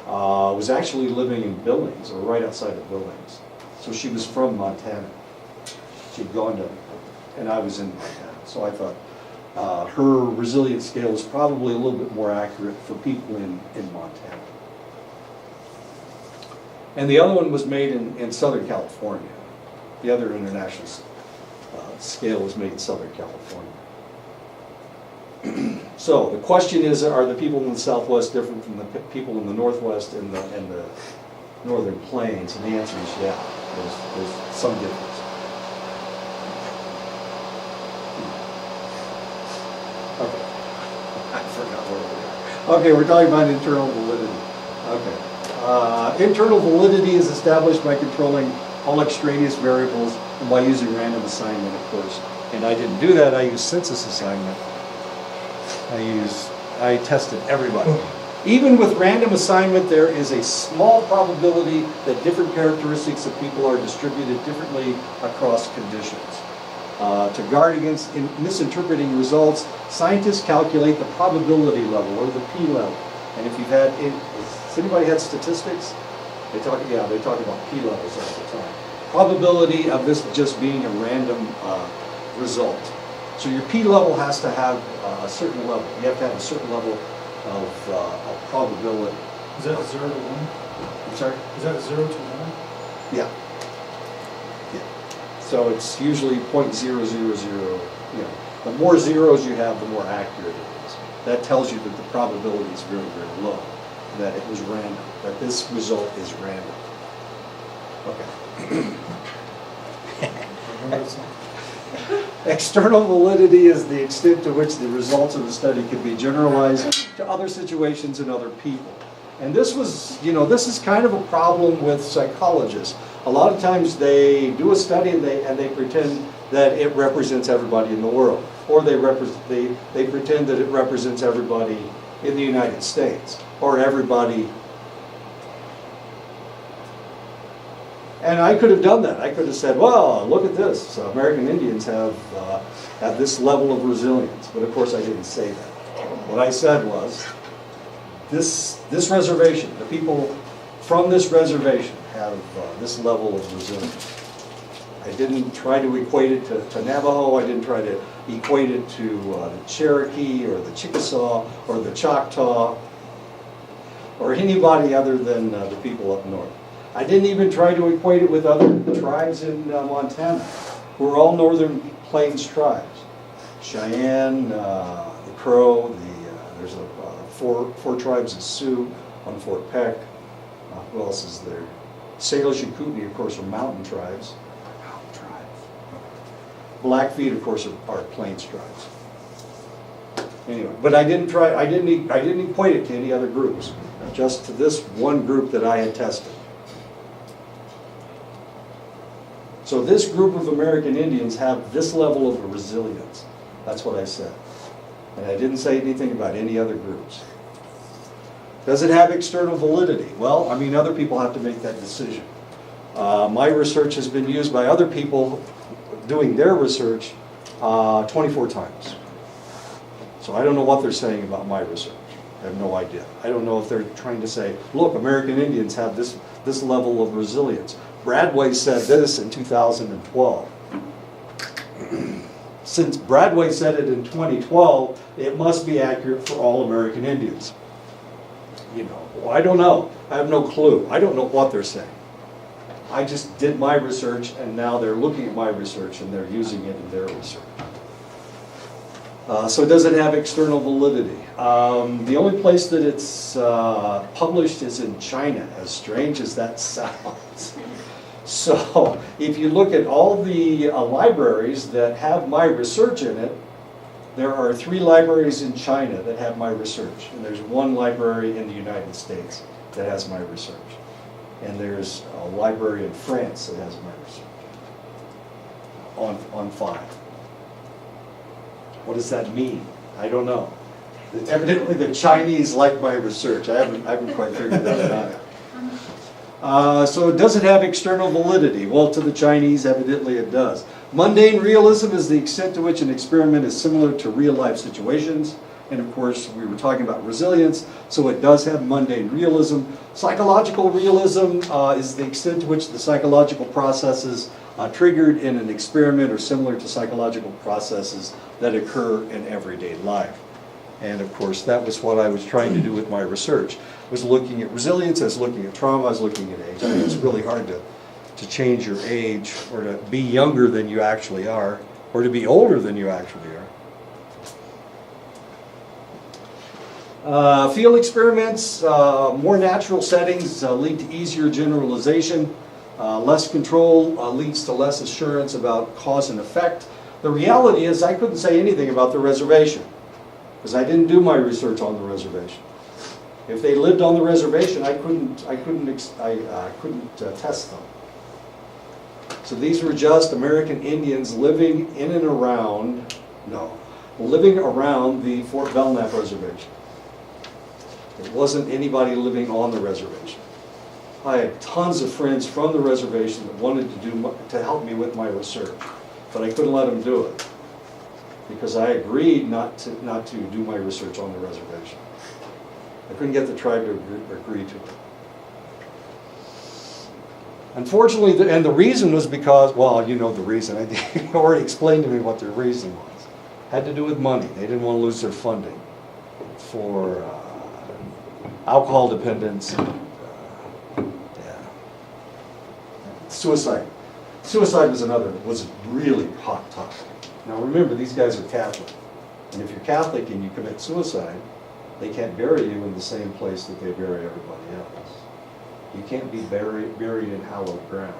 was actually living in Billings, or right outside of Billings. So she was from Montana. She'd gone to, and I was in Montana. So I thought her resilience scale was probably a little bit more accurate for people in Montana. And the other one was made in Southern California. The other international scale was made in Southern California. So the question is, are the people in the Southwest different from the people in the Northwest and the Northern Plains? And the answer is yeah, there's some difference. Okay, I forgot where we are. Okay, we're talking about internal validity. Okay, internal validity is established by controlling all extraneous variables and by using random assignment, of course. And I didn't do that. I used census assignment. I tested everybody. Even with random assignment, there is a small probability that different characteristics of people are distributed differently across conditions. To guard against misinterpreting results, scientists calculate the probability level, or the P level. And if you've had, has anybody had statistics? They talk about P levels all the time. Probability of this just being a random result. So your P level has to have a certain level. You have to have a certain level of probability. Is that 0 to 1? I'm sorry? Is that 0 to 1? Yeah. Yeah. So it's usually 0.000. You know, the more zeros you have, the more accurate it is. That tells you that the probability is very, very low. That it was random. That this result is random. Okay. External validity is the extent to which the results of the study can be generalized to other situations and other people. And this was, this is kind of a problem with psychologists. A lot of times they do a study and they pretend that it represents everybody in the world. Or they pretend that it represents everybody in the United States. Or everybody. And I could have done that. I could have said, well, look at this. American Indians have this level of resilience. But of course I didn't say that. What I said was, this reservation, the people from this reservation have this level of resilience. I didn't try to equate it to Navajo. I didn't try to equate it to the Cherokee or the Chickasaw or the Choctaw or anybody other than the people up north. I didn't even try to equate it with other tribes in Montana, who are all northern plains tribes. Cheyenne, the Crow, there's four tribes of Sioux on Fort Peck. Who else is there? Salish and Kootenai, of course, are mountain tribes. Blackfeet, of course, are plains tribes. Anyway, but I didn't equate it to any other groups, just to this one group that I had tested. So this group of American Indians have this level of resilience. That's what I said. And I didn't say anything about any other groups. Does it have external validity? Well, I mean, other people have to make that decision. My research has been used by other people doing their research 24 times. So I don't know what they're saying about my research. I have no idea. I don't know if they're trying to say, look, American Indians have this level of resilience. Bradway said this in 2012. Since Bradway said it in 2012, it must be accurate for all American Indians. You know, well, I don't know. I have no clue. I don't know what they're saying. I just did my research, and now they're looking at my research and they're using it in their research. So does it have external validity? The only place that it's published is in China, as strange as that sounds. So if you look at all the libraries that have my research in it, there are 3 libraries in China that have my research, and there's 1 library in the United States that has my research. And there's a library in France that has my research on 5. What does that mean? I don't know. Evidently the Chinese like my research. I haven't quite figured that out. So does it have external validity? Well, to the Chinese, evidently it does. Mundane realism is the extent to which an experiment is similar to real-life situations. And of course, we were talking about resilience, so it does have mundane realism. Psychological realism is the extent to which the psychological processes triggered in an experiment are similar to psychological processes that occur in everyday life. And of course, that was what I was trying to do with my research. I was looking at resilience, I was looking at trauma, I was looking at age. I mean, it's really hard to change your age, or to be younger than you actually are, or to be older than you actually are. Field experiments, more natural settings lead to easier generalization. Less control leads to less assurance about cause and effect. The reality is I couldn't say anything about the reservation because I didn't do my research on the reservation. If they lived on the reservation, I couldn't test them. So these were just American Indians living in and around, living around the Fort Belknap reservation. It wasn't anybody living on the reservation. I had tons of friends from the reservation that wanted to help me with my research, but I couldn't let them do it because I agreed not to do my research on the reservation. I couldn't get the tribe to agree to it. Unfortunately, and the reason was because, well, you know the reason. I already explained to me what their reason was. It had to do with money. They didn't want to lose their funding for alcohol dependence and suicide. Suicide was a really hot topic. Now remember, these guys are Catholic. And if you're Catholic and you commit suicide, they can't bury you in the same place that they bury everybody else. You can't be buried in hallowed ground.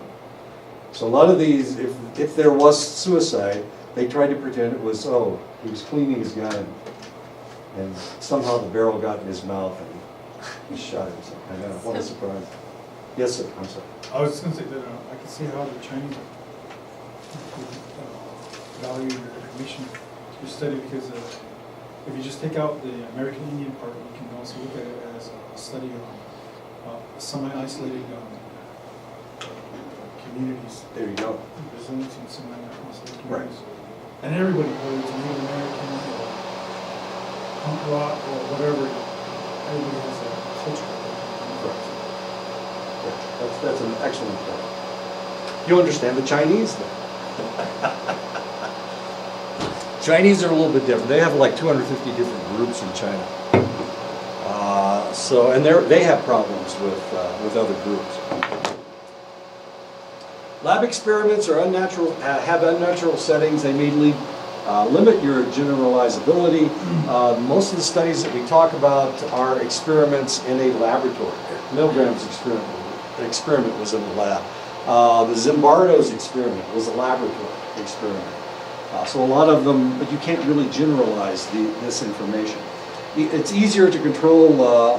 So a lot of these, if there was suicide, they tried to pretend it was, he was cleaning his gun and somehow the barrel got in his mouth and he shot himself. I know, what a surprise. Yes, sir, I'm sorry. I was just gonna say that I can see how the Chinese would value your information, your study, because if you just take out the American Indian part, you can also look at it as a study on semi-isolated communities. There you go. Resilient and semi-isolated Right. communities. And everybody, whether it's Native American or punk rock or whatever, everybody has a culture. That's an excellent point. You understand the Chinese then? Chinese are a little bit different. They have like 250 different groups in China. And they have problems with other groups. Lab experiments are unnatural, have unnatural settings. They may limit your generalizability. Most of the studies that we talk about are experiments in a laboratory. Milgram's experiment was in the lab. The Zimbardo's experiment was a laboratory experiment. So a lot of them, but you can't really generalize this information. It's easier to control,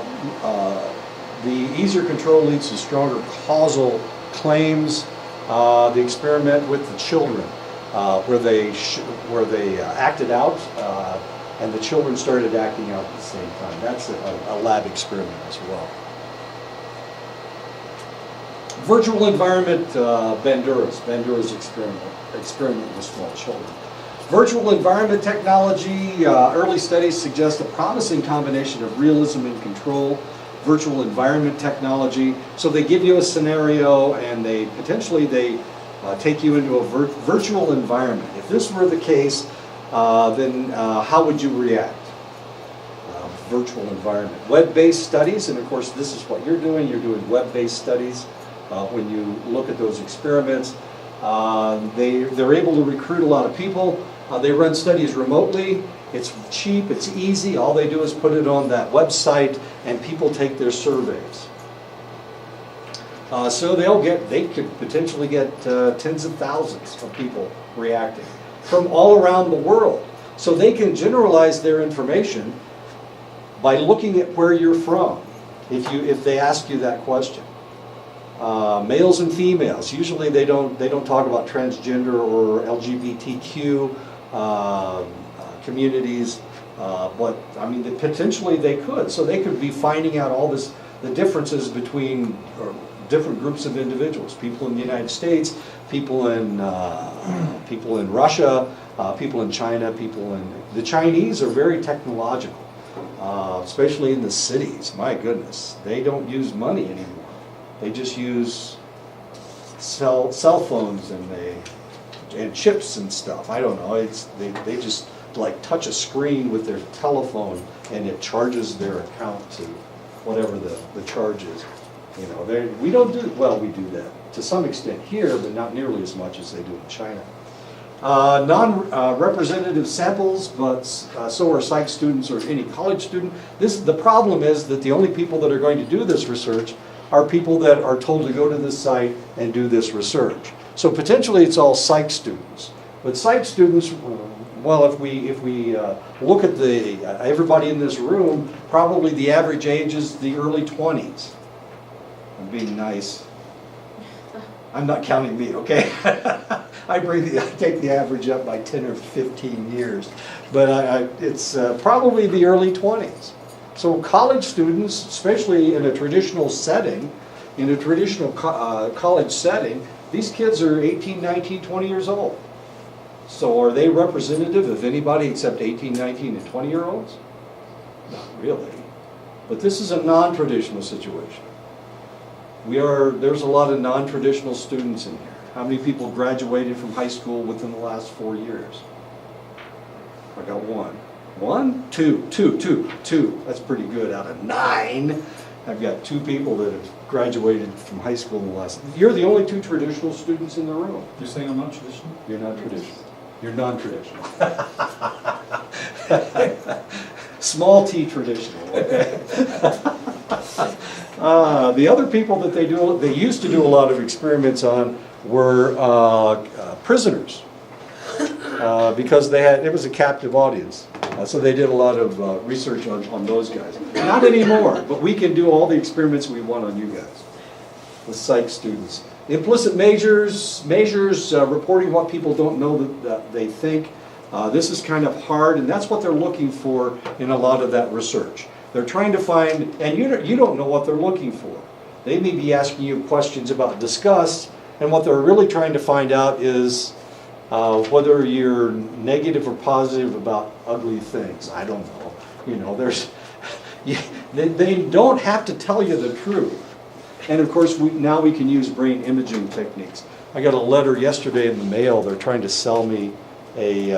the easier control leads to stronger causal claims. The experiment with the children, where they acted out, and the children started acting out at the same time. That's a lab experiment as well. Virtual environment, Bandura's experiment with small children. Virtual environment technology, early studies suggest a promising combination of realism and control. Virtual environment technology, so they give you a scenario and they take you into a virtual environment. If this were the case, then how would you react? Virtual environment. Web-based studies, and of course this is what you're doing web-based studies. When you look at those experiments, they're able to recruit a lot of people. They run studies remotely. It's cheap, it's easy. All they do is put it on that website and people take their surveys. So they could potentially get tens of thousands of people reacting from all around the world. So they can generalize their information by looking at where you're from, if they ask you that question. Males and females. Usually they don't talk about transgender or LGBTQ communities, but I mean potentially they could. So they could be finding out all the differences between different groups of individuals. People in the United States, people in Russia, people in China, the Chinese are very technological, especially in the cities. My goodness, they don't use money anymore. They just use cell phones and chips and stuff. I don't know. They just like touch a screen with their telephone and it charges their account to whatever the charge is. We don't do we do that to some extent here, but not nearly as much as they do in China. Non-representative samples, but so are psych students or any college student. The problem is that the only people that are going to do this research are people that are told to go to this site and do this research. So potentially it's all psych students. But psych students, if we look at everybody in this room, probably the average age is the early 20s. I'm being nice. I'm not counting me, okay? I take the average up by 10 or 15 years. But it's probably the early 20s. So college students, especially in a traditional setting, college setting, these kids are 18, 19, 20 years old. So are they representative of anybody except 18, 19, and 20-year-olds? Not really. But this is a non-traditional situation. There's a lot of non-traditional students in here. How many people graduated from high school within the last 4 years? I got one. One? Two. That's pretty good out of 9. I've got 2 people that have graduated from high school in the last... You're the only 2 traditional students in the room. You're saying I'm not traditional? You're not traditional. You're non-traditional. Small t traditional, okay? The other people that they used to do a lot of experiments on were prisoners. Because it was a captive audience. So they did a lot of research on those guys. Not anymore, but we can do all the experiments we want on you guys. with psych students. Implicit measures, reporting what people don't know that they think. This is kind of hard, and that's what they're looking for in a lot of that research. They're trying to find, and you don't know what they're looking for. They may be asking you questions about disgust, and what they're really trying to find out is whether you're negative or positive about ugly things. I don't know. You know, they don't have to tell you the truth. And of course, now we can use brain imaging techniques. I got a letter yesterday in the mail. They're trying to sell me a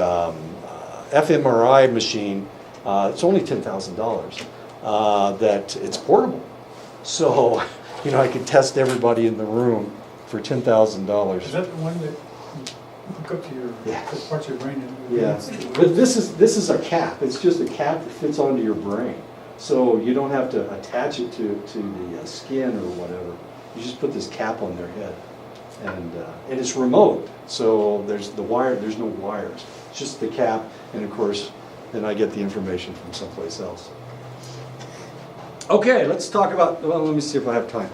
fMRI machine. It's only $10,000. That it's portable. So, you know, I could test everybody in the room for $10,000. Is that the one that you hook up to your parts of your brain? And Yeah, but this is a cap. It's just a cap that fits onto your brain, so you don't have to attach it to the skin or whatever. You just put this cap on their head, and it's remote. So there's no wires. It's just the cap, and of course, then I get the information from someplace else. Okay, let's talk about. Well, let me see if I have time.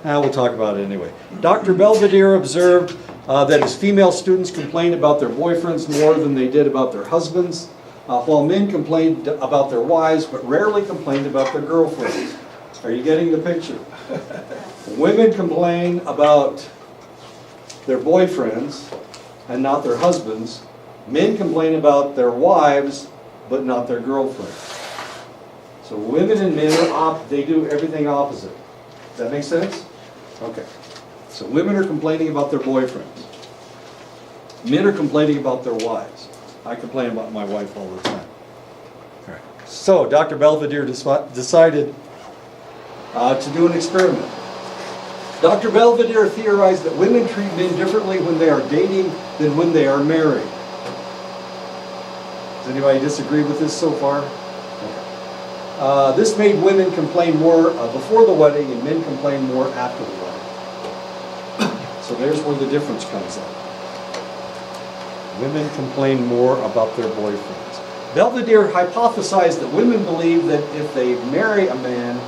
We'll talk about it anyway. Dr. Belvedere observed that his female students complained about their boyfriends more than they did about their husbands, while men complained about their wives, but rarely complained about their girlfriends. Are you getting the picture? Women complain about their boyfriends and not their husbands. Men complain about their wives, but not their girlfriends. So women and men they do everything opposite. Does that make sense? Okay. So women are complaining about their boyfriends. Men are complaining about their wives. I complain about my wife all the time. All right. So Dr. Belvedere decided to do an experiment. Dr. Belvedere theorized that women treat men differently when they are dating than when they are married. Does anybody disagree with this so far? Okay. This made women complain more before the wedding and men complain more after the wedding. So there's where the difference comes in. Women complain more about their boyfriends. Belvedere hypothesized that women believe that if they marry a man,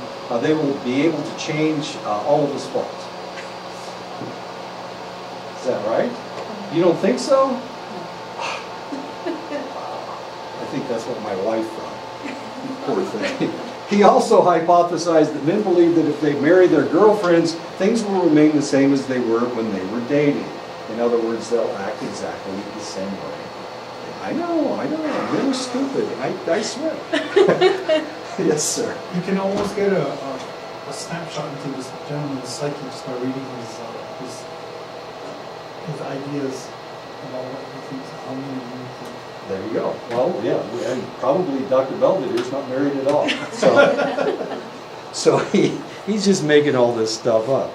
they will be able to change all of his faults. Is that right? You don't think so? I think that's what my wife thought. Poor thing. He also hypothesized that men believe that if they marry their girlfriends, things will remain the same as they were when they were dating. In other words, they'll act exactly the same way. I know, men are stupid, I swear. Yes, sir. You can almost get a snapshot into this gentleman's psyche just by reading his ideas about what he thinks, how many women think. There you go. Well, yeah, and probably Dr. Belvedere's not married at all. So he's just making all this stuff up.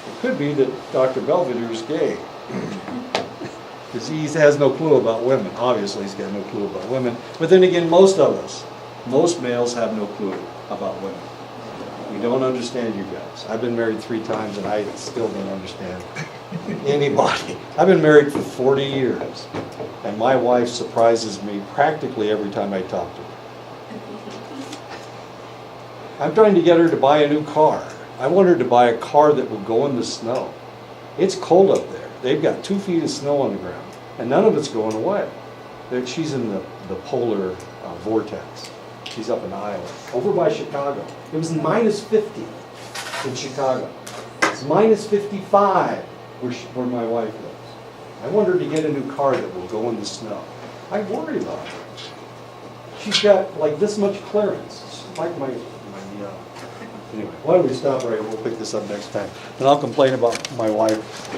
It could be that Dr. Belvedere's gay. Because he has no clue about women. Obviously, he's got no clue about women. But then again, most males have no clue about women. We don't understand you guys. I've been married 3 times and I still don't understand anybody. I've been married for 40 years. And my wife surprises me practically every time I talk to her. I'm trying to get her to buy a new car. I want her to buy a car that will go in the snow. It's cold up there. They've got 2 feet of snow on the ground. And none of it's going away. She's in the polar vortex. She's up in Iowa, over by Chicago. It was minus 50 in Chicago. It's minus 55 where my wife lives. I want her to get a new car that will go in the snow. I worry about her. She's got like this much clearance. It's like my anyway, why don't we stop right here? We'll pick this up next time. And I'll complain about my wife